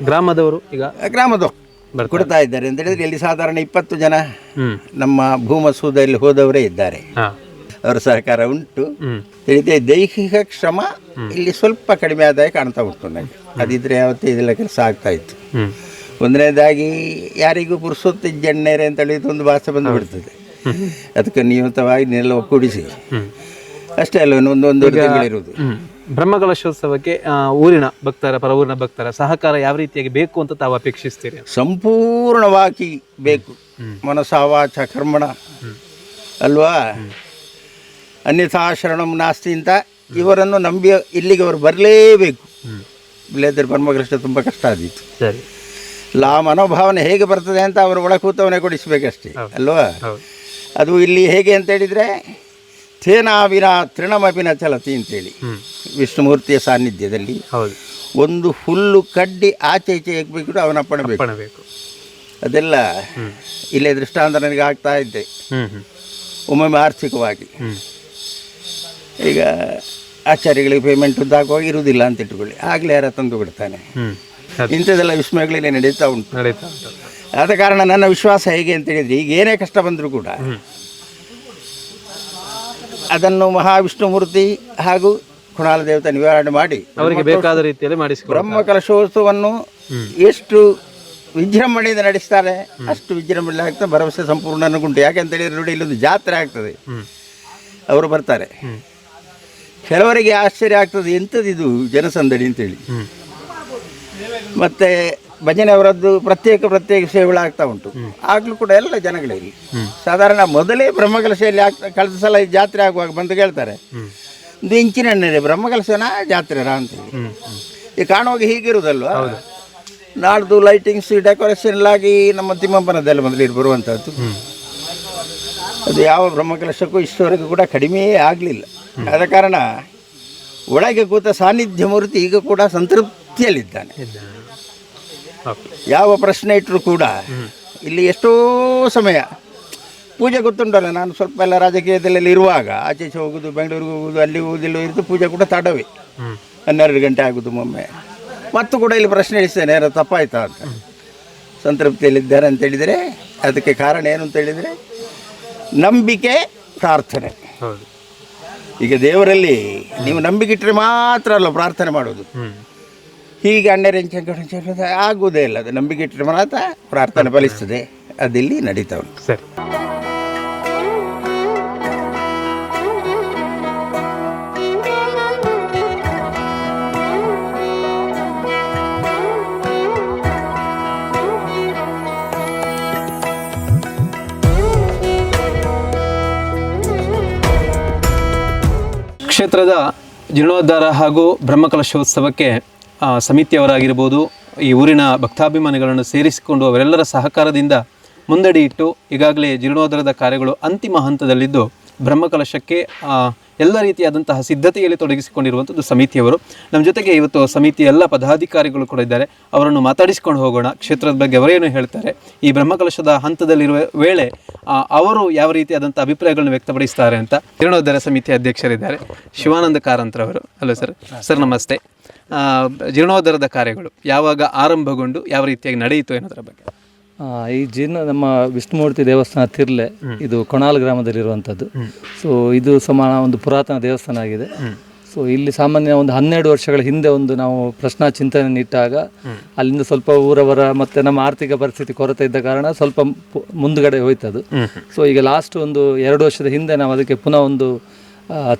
ಗ್ರಾಮದವರು ಕೊಡ್ತಾ ಇದ್ದಾರೆ ಅಂತ ಹೇಳಿದರೆ ಇಲ್ಲಿ ಸಾಧಾರಣ 20 ಜನ ನಮ್ಮ ಭೂಮಸೂದಲ್ಲಿ ಹೋದವರೇ ಇದ್ದಾರೆ. ಅವರ ಸಹಕಾರ ಉಂಟು. ಹೇಳಿದೆ ದೈಹಿಕ ಶ್ರಮ ಇಲ್ಲಿ ಸ್ವಲ್ಪ ಕಡಿಮೆ ಆದಾಯ ಕಾಣ್ತಾ ಉಂಟು ನನಗೆ. ಅದಿದ್ರೆ ಯಾವತ್ತೂ ಇದೆಲ್ಲ ಕೆಲಸ ಆಗ್ತಾ ಇತ್ತು. ಒಂದನೇದಾಗಿ ಯಾರಿಗೂ ಪುರುಸೊತ್ತು ಜಣ್ಣೇರೆ ಅಂತ ಹೇಳಿದ್ದು ಒಂದು ಭಾಷೆ ಬಂದು ಬಿಡ್ತದೆ. ಅದಕ್ಕೆ ನಿಯಮಿತವಾಗಿ ನೆಲ್ಲ ಒಕ್ಕೂಡಿಸಿ ಅಷ್ಟೇ ಅಲ್ಲ ಒಂದು ತಿಂಗಳಿರುವುದು. ಬ್ರಹ್ಮಕಲಶೋತ್ಸವಕ್ಕೆ ಊರಿನ ಭಕ್ತರ ಪರವೂರಿನ ಭಕ್ತರ ಸಹಕಾರ ಯಾವ ರೀತಿಯಾಗಿ ಬೇಕು ಅಂತ ತಾವು ಅಪೇಕ್ಷಿಸ್ತೀರಿ? ಸಂಪೂರ್ಣವಾಗಿ ಬೇಕು. ಮನಸಾವಾಚ ಕರ್ಮಣ ಅಲ್ವಾ? ಅನ್ಯಥಾ ಶರಣಂ ನಾಸ್ತಿ ಅಂತ ಇವರನ್ನು ನಂಬಿ ಇಲ್ಲಿಗೆ ಅವರು ಬರಲೇಬೇಕು. ಇಲ್ಲದ್ರೆ ಬ್ರಹ್ಮಕಲಶ ತುಂಬ ಕಷ್ಟ ಆದೀತು. ಮನೋಭಾವನೆ ಹೇಗೆ ಬರ್ತದೆ ಅಂತ ಅವರು ಒಳ ಕೂತವನೇ ಕೊಡಿಸ್ಬೇಕಷ್ಟೇ ಅಲ್ವಾ? ಅದು ಇಲ್ಲಿ ಹೇಗೆ ಅಂತ ಹೇಳಿದರೆ ಥೇನಾವಿನ ತೃಣಮಪಿನ ಚಲತಿ ಅಂತೇಳಿ ವಿಷ್ಣುಮೂರ್ತಿಯ ಸಾನ್ನಿಧ್ಯದಲ್ಲಿ ಒಂದು ಹುಲ್ಲು ಕಡ್ಡಿ ಆಚೆ ಈಚೆ ಹೇಗಬೇಕು ಅವನ ಅಪ್ಪಣೆ ಬೇಕು. ಅದೆಲ್ಲ ಇಲ್ಲೇ ದೃಷ್ಟಾಂತ ನನಗೆ ಆಗ್ತಾ ಇದ್ದೆ. ಒಮ್ಮೊಮ್ಮೆ ಆರ್ಥಿಕವಾಗಿ ಈಗ ಆಚಾರ್ಯಗಳಿಗೆ ಪೇಮೆಂಟ್ ಉದ್ದಾಗುವಾಗ ಇರುವುದಿಲ್ಲ ಅಂತ ಇಟ್ಟುಕೊಳ್ಳಿ, ಆಗಲೇ ಯಾರ ತಂದು ಬಿಡ್ತಾನೆ. ಇಂಥದ್ದೆಲ್ಲ ವಿಸ್ಮಯಗಳಲ್ಲಿ ನಡೀತಾ ಉಂಟು. ಆದ ಕಾರಣ ನನ್ನ ವಿಶ್ವಾಸ ಹೇಗೆ ಅಂತ ಹೇಳಿದರೆ ಈಗ ಏನೇ ಕಷ್ಟ ಬಂದರೂ ಕೂಡ ಅದನ್ನು ಮಹಾವಿಷ್ಣುಮೂರ್ತಿ ಹಾಗೂ ಕುಣಾಲ ದೇವತೆ ನಿವಾರಣೆ ಮಾಡಿ ಅವರಿಗೆ ಬೇಕಾದ ರೀತಿಯಲ್ಲಿ ಮಾಡಿಸಿ ಬ್ರಹ್ಮಕಲಶೋತ್ಸವವನ್ನು ಎಷ್ಟು ವಿಜೃಂಭಣೆಯಿಂದ ನಡೆಸ್ತಾರೆ ಅಷ್ಟು ವಿಜೃಂಭಣೆ ಆಗ್ತದೆ. ಭರವಸೆ ಸಂಪೂರ್ಣ ನನಗುಂಟು. ಯಾಕೆ ಅಂತ ಹೇಳಿದ್ರೆ ನೋಡಿ, ಇಲ್ಲೊಂದು ಜಾತ್ರೆ ಆಗ್ತದೆ, ಅವರು ಬರ್ತಾರೆ. ಕೆಲವರಿಗೆ ಆಶ್ಚರ್ಯ ಆಗ್ತದೆ, ಎಂಥದಿದು ಜನಸಂದಣಿ ಅಂತೇಳಿ. ಮತ್ತು ಭಜನೆ ಅವರದ್ದು ಪ್ರತ್ಯೇಕ ಸೇವೆಗಳಾಗ್ತಾ ಉಂಟು. ಆಗಲೂ ಕೂಡ ಎಲ್ಲ ಜನಗಳಿರಲಿ. ಸಾಧಾರಣ ಮೊದಲೇ ಬ್ರಹ್ಮಕಲಶೆಯಲ್ಲಿ ಕಳೆದ ಸಲ ಈ ಜಾತ್ರೆ ಆಗುವಾಗ ಬಂದು ಕೇಳ್ತಾರೆ, ಇದು ಇಂಚಿನಣ್ಣೆ ಬ್ರಹ್ಮಕಲಶನ ಜಾತ್ರೆನಾ ಅಂತೇಳಿ. ಈ ಕಾಣುವಾಗ ಹೀಗಿರುವುದಲ್ವ, ನಾಡ್ದು ಲೈಟಿಂಗ್ಸ್ ಡೆಕೋರೇಷನ್ ಆಗಿ ನಮ್ಮ ತಿಮ್ಮಪ್ಪನದೆಲ್ಲ ಮೊದಲು ಬರುವಂಥದ್ದು. ಅದು ಯಾವ ಬ್ರಹ್ಮಕಲಶಕ್ಕೂ ಇಷ್ಟವರೆಗೂ ಕೂಡ ಕಡಿಮೆಯೇ ಆಗಲಿಲ್ಲ. ಆದ ಕಾರಣ ಒಳಗೆ ಕೂತ ಸಾನ್ನಿಧ್ಯ ಮೂರ್ತಿ ಈಗ ಕೂಡ ಸಂತೃಪ್ತಿಯಲ್ಲಿದ್ದಾನೆ. ಯಾವ ಪ್ರಶ್ನೆ ಇಟ್ಟರು ಕೂಡ ಇಲ್ಲಿ ಎಷ್ಟೋ ಸಮಯ ಪೂಜೆ ಗೊತ್ತುಂಟಲ್ಲ, ನಾನು ಸ್ವಲ್ಪ ಎಲ್ಲ ರಾಜಕೀಯದಲ್ಲೆಲ್ಲ ಇರುವಾಗ ಆಚೆ ಹೋಗೋದು, ಬೆಂಗಳೂರಿಗೆ ಹೋಗೋದು, ಅಲ್ಲಿ ಹೋಗೋದಿಲ್ಲ ಇರೋದು, ಪೂಜೆ ಕೂಡ ತಡವೇ 12 ಗಂಟೆ ಆಗೋದು ಒಮ್ಮೆ. ಮತ್ತು ಕೂಡ ಇಲ್ಲಿ ಪ್ರಶ್ನೆ ಇಳಿಸ್ತೇನೆ, ಯಾರು ತಪ್ಪಾಯ್ತಾ ಅಂತ. ಸಂತೃಪ್ತಿಯಲ್ಲಿದ್ದಾರೆ ಅಂತೇಳಿದರೆ ಅದಕ್ಕೆ ಕಾರಣ ಏನು ಅಂತೇಳಿದರೆ ನಂಬಿಕೆ, ಪ್ರಾರ್ಥನೆ. ಈಗ ದೇವರಲ್ಲಿ ನೀವು ನಂಬಿಕೆ ಇಟ್ಟರೆ ಮಾತ್ರ ಅಲ್ಲ ಪ್ರಾರ್ಥನೆ ಮಾಡೋದು. ಹೀಗೆ ಅಣ್ಣರೆಂಚ ಆಗುವುದೇ ಇಲ್ಲ. ಅದು ನಂಬಿಕೆ ಇಟ್ಟರೆ ಮಾತ್ರ ಪ್ರಾರ್ಥನೆ ಫಲಿಸ್ತದೆ. ಅದಿಲ್ಲಿ ನಡೀತಾ ಉಂಟು. ಸರಿ. ಕ್ಷೇತ್ರದ ಜೀರ್ಣೋದ್ಧಾರ ಹಾಗೂ ಬ್ರಹ್ಮಕಲಶೋತ್ಸವಕ್ಕೆ ಸಮಿತಿಯವರಾಗಿರ್ಬೋದು, ಈ ಊರಿನ ಭಕ್ತಾಭಿಮಾನಿಗಳನ್ನು ಸೇರಿಸಿಕೊಂಡು ಅವರೆಲ್ಲರ ಸಹಕಾರದಿಂದ ಮುಂದಡಿ ಇಟ್ಟು ಈಗಾಗಲೇ ಜೀರ್ಣೋದ್ಧಾರದ ಕಾರ್ಯಗಳು ಅಂತಿಮ ಹಂತದಲ್ಲಿದ್ದು ಬ್ರಹ್ಮಕಲಶಕ್ಕೆ ಎಲ್ಲ ರೀತಿಯಾದಂತಹ ಸಿದ್ಧತೆಯಲ್ಲಿ ತೊಡಗಿಸಿಕೊಂಡಿರುವಂಥದ್ದು ಸಮಿತಿಯವರು. ನಮ್ಮ ಜೊತೆಗೆ ಇವತ್ತು ಸಮಿತಿಯ ಎಲ್ಲ ಪದಾಧಿಕಾರಿಗಳು ಕೂಡ ಇದ್ದಾರೆ. ಅವರನ್ನು ಮಾತಾಡಿಸಿಕೊಂಡು ಹೋಗೋಣ. ಕ್ಷೇತ್ರದ ಬಗ್ಗೆ ಅವರೇನು ಹೇಳ್ತಾರೆ, ಈ ಬ್ರಹ್ಮಕಲಶದ ಹಂತದಲ್ಲಿರುವ ವೇಳೆ ಅವರು ಯಾವ ರೀತಿಯಾದಂಥ ಅಭಿಪ್ರಾಯಗಳನ್ನು ವ್ಯಕ್ತಪಡಿಸ್ತಾರೆ ಅಂತ. ಜೀರ್ಣೋದ್ಧಾರ ಸಮಿತಿ ಅಧ್ಯಕ್ಷರಿದ್ದಾರೆ ಶಿವಾನಂದ ಕಾರಂತ್ರವರು. Hello sir. ಸರ್ ನಮಸ್ತೆ. ಜೀರ್ಣೋದ್ಧಾರದ ಕಾರ್ಯಗಳು ಯಾವಾಗ ಆರಂಭಗೊಂಡು ಯಾವ ರೀತಿಯಾಗಿ ನಡೆಯಿತು ಅನ್ನೋದರ ಬಗ್ಗೆ. ಈ ನಮ್ಮ ವಿಷ್ಣುಮೂರ್ತಿ ದೇವಸ್ಥಾನ ತಿರ್ಲೆ, ಇದು ಕೊಣಾಲ್ ಗ್ರಾಮದಲ್ಲಿರುವಂಥದ್ದು. ಸೊ ಇದು ಸಮಾನ ಒಂದು ಪುರಾತನ ದೇವಸ್ಥಾನ ಆಗಿದೆ. ಸೊ ಇಲ್ಲಿ ಸಾಮಾನ್ಯ ಒಂದು 12 ವರ್ಷಗಳ ಹಿಂದೆ ಒಂದು ನಾವು ಪ್ರಶ್ನಾ ಚಿಂತನೆ ಇಟ್ಟಾಗ ಅಲ್ಲಿಂದ ಸ್ವಲ್ಪ ಊರವರ ಮತ್ತು ನಮ್ಮ ಆರ್ಥಿಕ ಪರಿಸ್ಥಿತಿ ಕೊರತೆ ಇದ್ದ ಕಾರಣ ಸ್ವಲ್ಪ ಮುಂದುಗಡೆ ಹೋಯ್ತದು. ಸೊ ಈಗ ಲಾಸ್ಟ್ ಒಂದು 2 ವರ್ಷದ ಹಿಂದೆ ನಾವು ಅದಕ್ಕೆ ಪುನಃ ಒಂದು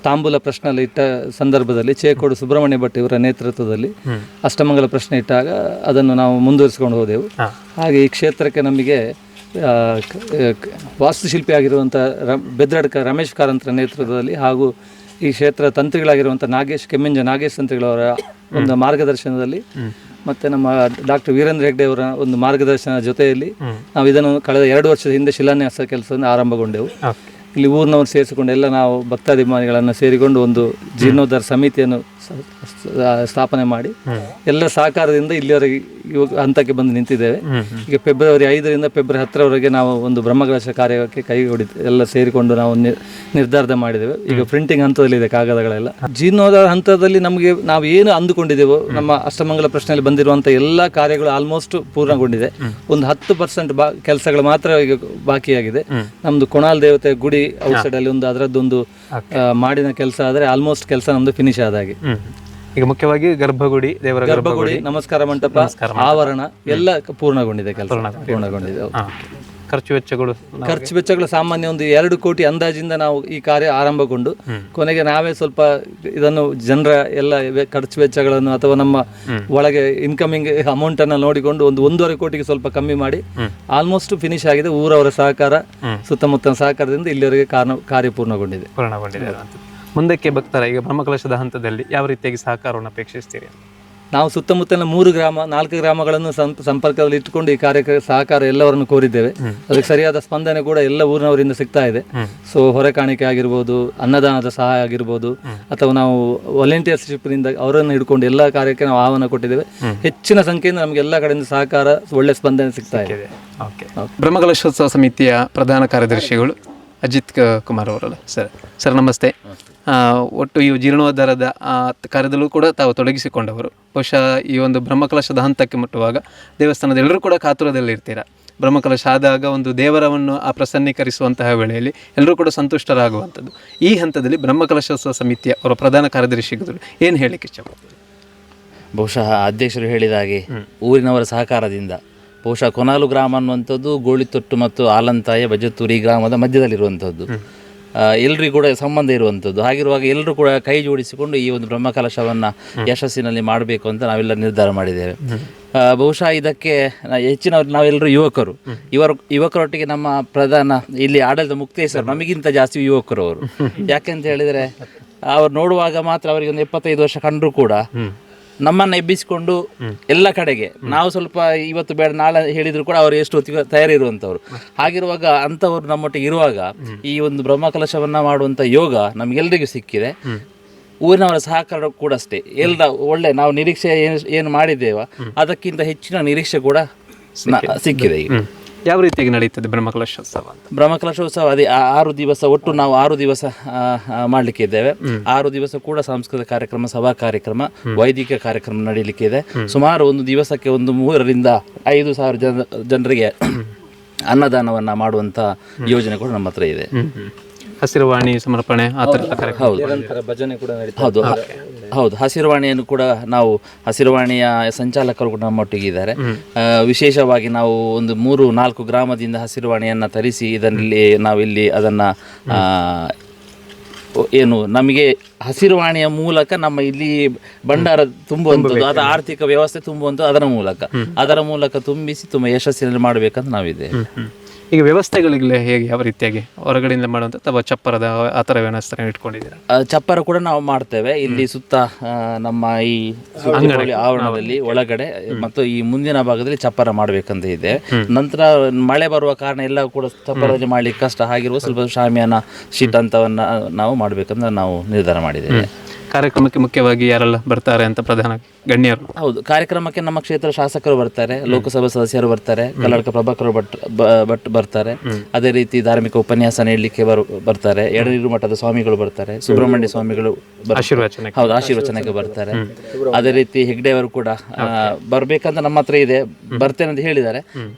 ತಾಂಬೂಲ ಪ್ರಶ್ನೆ ಇಟ್ಟ ಸಂದರ್ಭದಲ್ಲಿ ಚೇಕೋಡು ಸುಬ್ರಹ್ಮಣ್ಯ ಭಟ್ ಇವರ ನೇತೃತ್ವದಲ್ಲಿ ಅಷ್ಟಮಂಗಲ ಪ್ರಶ್ನೆ ಇಟ್ಟಾಗ ಅದನ್ನು ನಾವು ಮುಂದುವರಿಸಿಕೊಂಡು ಹೋದೆವು. ಹಾಗೆ ಈ ಕ್ಷೇತ್ರಕ್ಕೆ ನಮಗೆ ವಾಸ್ತುಶಿಲ್ಪಿ ಆಗಿರುವಂಥ ಬೆದ್ರಡ್ಕ ರಮೇಶ್ ಕಾರಂತರ ನೇತೃತ್ವದಲ್ಲಿ ಹಾಗೂ ಈ ಕ್ಷೇತ್ರ ತಂತ್ರಿಗಳಾಗಿರುವಂಥ ಕೆಮ್ಮಿಂಜ ನಾಗೇಶ್ ತಂತ್ರಿಗಳವರ ಒಂದು ಮಾರ್ಗದರ್ಶನದಲ್ಲಿ ಮತ್ತು ನಮ್ಮ ಡಾಕ್ಟರ್ ವೀರೇಂದ್ರ ಹೆಗ್ಡೆ ಅವರ ಒಂದು ಮಾರ್ಗದರ್ಶನ ಜೊತೆಯಲ್ಲಿ ನಾವು ಇದನ್ನು ಕಳೆದ 2 ವರ್ಷದ ಹಿಂದೆ ಶಿಲಾನ್ಯಾಸ ಕೆಲಸವನ್ನು ಆರಂಭಗೊಂಡೆವು. ಇಲ್ಲಿ ಊರಿನವರು ಸೇರಿಸಿಕೊಂಡು ಎಲ್ಲ ನಾವು ಭಕ್ತಾಭಿಮಾನಿಗಳನ್ನು ಸೇರಿಕೊಂಡು ಒಂದು ಜೀರ್ಣೋದ್ಧಾರ ಸಮಿತಿಯನ್ನು ಸ್ಥಾಪನೆ ಮಾಡಿ ಎಲ್ಲ ಸಹಕಾರದಿಂದ ಇಲ್ಲಿವರೆಗೆ ಹಂತಕ್ಕೆ ಬಂದು ನಿಂತಿದ್ದೇವೆ. ಈಗ ಫೆಬ್ರವರಿ 5ರಿಂದ ಫೆಬ್ರವರಿ 10ರವರೆಗೆ ನಾವು ಒಂದು ಬ್ರಹ್ಮಕಲಶ ಕಾರ್ಯಕ್ಕೆ ಎಲ್ಲ ಸೇರಿಕೊಂಡು ನಾವು ನಿರ್ಧಾರ ಮಾಡಿದ್ದೇವೆ. ಈಗ ಪ್ರಿಂಟಿಂಗ್ ಹಂತದಲ್ಲಿದೆ ಕಾಗದಗಳೆಲ್ಲ. ಜೀರ್ಣೋದ್ಧಾರ ಹಂತದಲ್ಲಿ ನಮಗೆ ನಾವು ಏನು ಅಂದುಕೊಂಡಿದ್ದೇವೋ ನಮ್ಮ ಅಷ್ಟಮಂಗಲ ಪ್ರಶ್ನೆಯಲ್ಲಿ ಬಂದಿರುವಂಥ ಎಲ್ಲ ಕಾರ್ಯಗಳು ಆಲ್ಮೋಸ್ಟ್ ಪೂರ್ಣಗೊಂಡಿದೆ. ಒಂದು 10% ಕೆಲಸಗಳು ಮಾತ್ರ ಈಗ ಬಾಕಿಯಾಗಿದೆ. ನಮ್ಮದು ಕೊಣಾಲ್ ದೇವತೆ ಗುಡಿ ಔಟ್ಸೈಡ್ ಅಲ್ಲಿ ಒಂದು ಅದರದ್ದೊಂದು ಮಾಡಿನ ಕೆಲಸ ಆದರೆ ಆಲ್ಮೋಸ್ಟ್ ಕೆಲಸ ನಮ್ದು ಫಿನಿಶ್ ಆದ ಹಾಗೆ. ಈಗ ಮುಖ್ಯವಾಗಿ ಗರ್ಭಗುಡಿ, ದೇವರ ಗರ್ಭಗುಡಿ, ನಮಸ್ಕಾರ ಮಂಟಪ, ಆವರಣ ಎಲ್ಲ ಪೂರ್ಣಗೊಂಡಿದೆ, ಕೆಲಸ ಪೂರ್ಣಗೊಂಡಿದೆ. ಖರ್ಚು ವೆಚ್ಚಗಳು ಸಾಮಾನ್ಯ ಒಂದು 2 ಕೋಟಿ ಅಂದಾಜಿಂದ ನಾವು ಈ ಕಾರ್ಯ ಆರಂಭಗೊಂಡು ಕೊನೆಗೆ ನಾವೇ ಸ್ವಲ್ಪ ಇದನ್ನು ಜನರ ಎಲ್ಲ ಖರ್ಚು ವೆಚ್ಚಗಳನ್ನು ಅಥವಾ ನಮ್ಮ ಒಳಗೆ ಇನ್ಕಮಿಂಗ್ ಅಮೌಂಟ್ ಅನ್ನು ನೋಡಿಕೊಂಡು ಒಂದು 1.5 ಕೋಟಿಗೆ ಸ್ವಲ್ಪ ಕಮ್ಮಿ ಮಾಡಿ ಆಲ್ಮೋಸ್ಟ್ ಫಿನಿಶ್ ಆಗಿದೆ. ಊರವರ ಸಹಕಾರ, ಸುತ್ತಮುತ್ತಲ ಸಹಕಾರದಿಂದ ಇಲ್ಲಿವರೆಗೆ ಕಾರ್ಯ ಪೂರ್ಣಗೊಂಡಿದೆ. ಮುಂದಕ್ಕೆ ಭಕ್ತರ ಈಗ ಬ್ರಹ್ಮಕಲಶದ ಹಂತದಲ್ಲಿ ಯಾವ ರೀತಿಯಾಗಿ ಸಹಕಾರವನ್ನು ಅಪೇಕ್ಷಿಸ್ತೀರಿ? ನಾವು ಸುತ್ತಮುತ್ತಲಿನ 4 ಗ್ರಾಮಗಳನ್ನು ಸಂಪರ್ಕದಲ್ಲಿ ಇಟ್ಟುಕೊಂಡು ಈ ಕಾರ್ಯಕ್ಕೆ ಸಹಕಾರ ಎಲ್ಲವರನ್ನು ಕೋರಿದ್ದೇವೆ. ಅದಕ್ಕೆ ಸರಿಯಾದ ಸ್ಪಂದನೆ ಕೂಡ ಎಲ್ಲ ಊರಿನವರಿಂದ ಸಿಗ್ತಾ ಇದೆ. ಸೊ ಹೊರೆ ಕಾಣಿಕೆ ಆಗಿರ್ಬೋದು, ಅನ್ನದಾನದ ಸಹಾಯ ಆಗಿರ್ಬೋದು, ಅಥವಾ ನಾವು ವಾಲಂಟಿಯರ್ಶಿಪ್ನಿಂದ ಅವರನ್ನು ಹಿಡ್ಕೊಂಡು ಎಲ್ಲ ಕಾರ್ಯಕ್ಕೆ ನಾವು ಆಹ್ವಾನ ಕೊಟ್ಟಿದ್ದೇವೆ. ಹೆಚ್ಚಿನ ಸಂಖ್ಯೆಯಿಂದ ನಮಗೆ ಎಲ್ಲ ಕಡೆಯಿಂದ ಸಹಕಾರ, ಒಳ್ಳೆ ಸ್ಪಂದನೆ ಸಿಗ್ತಾ ಇದೆ. ಬ್ರಹ್ಮಕಲಶೋತ್ಸವ ಸಮಿತಿಯ ಪ್ರಧಾನ ಕಾರ್ಯದರ್ಶಿಗಳು ಅಜಿತ್ ಕುಮಾರ್ ಅವರಲ್ಲ ಸರ್. ಸರ್ ನಮಸ್ತೆ. ಒಟ್ಟು ಈ ಜೀರ್ಣೋದ್ಧಾರದ ಕಾರ್ಯದಲ್ಲೂ ಕೂಡ ತಾವು ತೊಡಗಿಸಿಕೊಂಡವರು. ಬಹುಶಃ ಈ ಒಂದು ಬ್ರಹ್ಮಕಲಶದ ಹಂತಕ್ಕೆ ಮುಟ್ಟುವಾಗ ದೇವಸ್ಥಾನದ ಎಲ್ಲರೂ ಕೂಡ ಕಾತುರದಲ್ಲಿರ್ತೀರ. ಬ್ರಹ್ಮಕಲಶ ಆದಾಗ ಒಂದು ದೇವರವನ್ನು ಪ್ರಸನ್ನೀಕರಿಸುವಂತಹ ವೇಳೆಯಲ್ಲಿ ಎಲ್ಲರೂ ಕೂಡ ಸಂತುಷ್ಟರಾಗುವಂಥದ್ದು. ಈ ಹಂತದಲ್ಲಿ ಬ್ರಹ್ಮಕಲಶೋತ್ಸವ ಸಮಿತಿಯ ಅವರ ಪ್ರಧಾನ ಕಾರ್ಯದರ್ಶಿಗಳು ಏನು ಹೇಳಲಿಕ್ಕೆ ಇಷ್ಟಪಡ್ತಾರೆ? ಬಹುಶಃ ಅಧ್ಯಕ್ಷರು ಹೇಳಿದ ಹಾಗೆ ಊರಿನವರ ಸಹಕಾರದಿಂದ ಬಹುಶಃ ಕೊನಾಲು ಗ್ರಾಮ ಅನ್ನುವಂಥದ್ದು ಗೋಳಿತೊಟ್ಟು ಮತ್ತು ಆಲಂತಾಯ ಬಜತ್ತೂರು ಈ ಗ್ರಾಮದ ಮಧ್ಯದಲ್ಲಿರುವಂಥದ್ದು. ಎಲ್ರಿಗೂ ಕೂಡ ಸಂಬಂಧ ಇರುವಂಥದ್ದು. ಹಾಗಿರುವಾಗ ಎಲ್ಲರೂ ಕೂಡ ಕೈ ಜೋಡಿಸಿಕೊಂಡು ಈ ಒಂದು ಬ್ರಹ್ಮಕಲಶವನ್ನು ಯಶಸ್ಸಿನಲ್ಲಿ ಮಾಡಬೇಕು ಅಂತ ನಾವೆಲ್ಲ ನಿರ್ಧಾರ ಮಾಡಿದ್ದೇವೆ. ಬಹುಶಃ ಇದಕ್ಕೆ ಹೆಚ್ಚಿನವರು ನಾವೆಲ್ಲರೂ ಯುವಕರೊಟ್ಟಿಗೆ ನಮ್ಮ ಪ್ರಧಾನ ಇಲ್ಲಿ ಆಡಳಿತ ಮುಕ್ತೇಶ್ವರ ನಮಗಿಂತ ಜಾಸ್ತಿ ಯುವಕರು ಅವರು. ಯಾಕೆಂತ ಹೇಳಿದರೆ ಅವ್ರು ನೋಡುವಾಗ ಮಾತ್ರ ಅವರಿಗೆ ಒಂದು 75 ವರ್ಷ ಕಂಡರೂ ಕೂಡ ನಮ್ಮನ್ನು ಎಬ್ಬಿಸಿಕೊಂಡು ಎಲ್ಲ ಕಡೆಗೆ ನಾವು ಸ್ವಲ್ಪ ಇವತ್ತು ಬೇಡ ನಾಳೆ ಹೇಳಿದ್ರು ಕೂಡ ಅವರು ಎಷ್ಟು ಹೊತ್ತಿಗೆ ತಯಾರಿರುವಂಥವ್ರು. ಹಾಗಿರುವಾಗ ಅಂಥವ್ರು ನಮ್ಮೊಟ್ಟಿಗೆ ಇರುವಾಗ ಈ ಒಂದು ಬ್ರಹ್ಮಕಲಶವನ್ನು ಮಾಡುವಂಥ ಯೋಗ ನಮಗೆಲ್ಲರಿಗೂ ಸಿಕ್ಕಿದೆ. ಊರಿನವರ ಸಹಕಾರ ಕೂಡ ಅಷ್ಟೇ. ಎಲ್ಲ ಒಳ್ಳೆ ನಾವು ನಿರೀಕ್ಷೆ ಏನು ಮಾಡಿದ್ದೇವ ಅದಕ್ಕಿಂತ ಹೆಚ್ಚಿನ ನಿರೀಕ್ಷೆ ಕೂಡ ಸಿಕ್ಕಿದೆ. ಈಗ ಯಾವ ರೀತಿಯಾಗಿ ನಡೀತದೆ ಬ್ರಹ್ಮಕಲಶೋತ್ಸವ? ಬ್ರಹ್ಮಕಲಶೋತ್ಸವ ಅದೇ 6 ದಿವಸ ಒಟ್ಟು ನಾವು 6 ದಿವಸ ಮಾಡಲಿಕ್ಕೆ ಇದ್ದೇವೆ. 6 ದಿವಸ ಕೂಡ ಸಾಂಸ್ಕೃತಿಕ ಕಾರ್ಯಕ್ರಮ, ಸಭಾ ಕಾರ್ಯಕ್ರಮ, ವೈದಿಕ ಕಾರ್ಯಕ್ರಮ ನಡೀಲಿಕ್ಕೆ ಇದೆ. ಸುಮಾರು ಒಂದು ದಿವಸಕ್ಕೆ 3,000 ರಿಂದ 5,000 ಜನರಿಗೆ ಅನ್ನದಾನವನ್ನು ಮಾಡುವಂಥ ಯೋಜನೆ ಕೂಡ ನಮ್ಮ ಹತ್ರ ಇದೆ. ಹಸಿರುವಾಣಿ ಸಮರ್ಪಣೆ ಆ ಥರದ ಕಾರ್ಯಕ್ರಮ. ಹೌದು, ಹಸಿರುವಾಣಿಯನ್ನು ಕೂಡ ನಾವು ಹಸಿರುವಾಣಿಯ ಸಂಚಾಲಕರು ಕೂಡ ನಮ್ಮೊಟ್ಟಿಗೆ ಇದ್ದಾರೆ. ವಿಶೇಷವಾಗಿ ನಾವು ಒಂದು 3-4 ಗ್ರಾಮದಿಂದ ಹಸಿರುವಾಣಿಯನ್ನು ತರಿಸಿ ನಾವಿಲ್ಲಿ ಅದನ್ನು ಏನು ನಮಗೆ ಹಸಿರುವಾಣಿಯ ಮೂಲಕ ನಮ್ಮ ಇಲ್ಲಿ ಭಂಡಾರ ತುಂಬುವಂಥದ್ದು, ಅದರ ಆರ್ಥಿಕ ವ್ಯವಸ್ಥೆ ತುಂಬುವಂಥದ್ದು ಅದರ ಮೂಲಕ ತುಂಬಿಸಿ ತುಂಬ ಯಶಸ್ಸಿನಲ್ಲಿ ಮಾಡಬೇಕಂತ ನಾವಿದ್ದೇವೆ. ಈಗ ವ್ಯವಸ್ಥೆಗಳಿಗೆ ಹೇಗೆ, ಯಾವ ರೀತಿಯಾಗಿ ಹೊರಗಡೆಯಿಂದ ಮಾಡುವಂಥ ಅಥವಾ ಚಪ್ಪರದ ಆ ಥರ ವ್ಯವಸ್ಥೆ ಇಟ್ಕೊಂಡಿದ್ದೀರಾ? ಚಪ್ಪರ ಕೂಡ ನಾವು ಮಾಡ್ತೇವೆ. ಇಲ್ಲಿ ಸುತ್ತ ನಮ್ಮ ಈ ಆವರಣದಲ್ಲಿ ಒಳಗಡೆ ಮತ್ತು ಈ ಮುಂದಿನ ಭಾಗದಲ್ಲಿ ಚಪ್ಪರ ಮಾಡಬೇಕಂತ ಇದೆ. ನಂತರ ಮಳೆ ಬರುವ ಕಾರಣ ಎಲ್ಲ ಕೂಡ ಚಪ್ಪರದಲ್ಲಿ ಮಾಡ್ಲಿಕ್ಕೆ ಕಷ್ಟ. ಹಾಗಿರುವ ಸ್ವಲ್ಪ ಶಾಮಿಯಾನ ಶೀಟ್ ಅಂತವನ್ನ ನಾವು ಮಾಡಬೇಕಂತ ನಾವು ನಿರ್ಧಾರ ಮಾಡಿದ್ದೇವೆ. ಕಾರ್ಯಕ್ರಮಕ್ಕೆ ಮುಖ್ಯವಾಗಿ ಯಾರೆಲ್ಲ ಬರ್ತಾರೆ ಅಂತ ಪ್ರಧಾನ ಗಣ್ಯರು? ಹೌದು, ಕಾರ್ಯಕ್ರಮಕ್ಕೆ ನಮ್ಮ ಕ್ಷೇತ್ರ ಶಾಸಕರು ಬರ್ತಾರೆ, ಲೋಕಸಭಾ ಸದಸ್ಯರು ಬರ್ತಾರೆ, ಕಲ್ಲಡ್ಕ ಪ್ರಭಾಕರ್ ಭಟ್ ಬರ್ತಾರೆ. ಅದೇ ರೀತಿ ಧಾರ್ಮಿಕ ಉಪನ್ಯಾಸ ನೀಡಲಿಕ್ಕೆ ಬರ್ತಾರೆ. ಎಡನೀರು ಮಠದ ಸ್ವಾಮಿಗಳು ಬರ್ತಾರೆ, ಸುಬ್ರಹ್ಮಣ್ಯ ಸ್ವಾಮಿಗಳು ಆಶೀರ್ವಚನಕ್ಕೆ ಬರ್ತಾರೆ. ಅದೇ ರೀತಿ ಹೆಗ್ಡೆ ಅವರು ಕೂಡ ಬರ್ಬೇಕಂತ ನಮ್ಮ ಹತ್ರ ಇದೆ, ಬರ್ತೇನೆ ಅಂತ ಹೇಳಿದ್ದಾರೆ.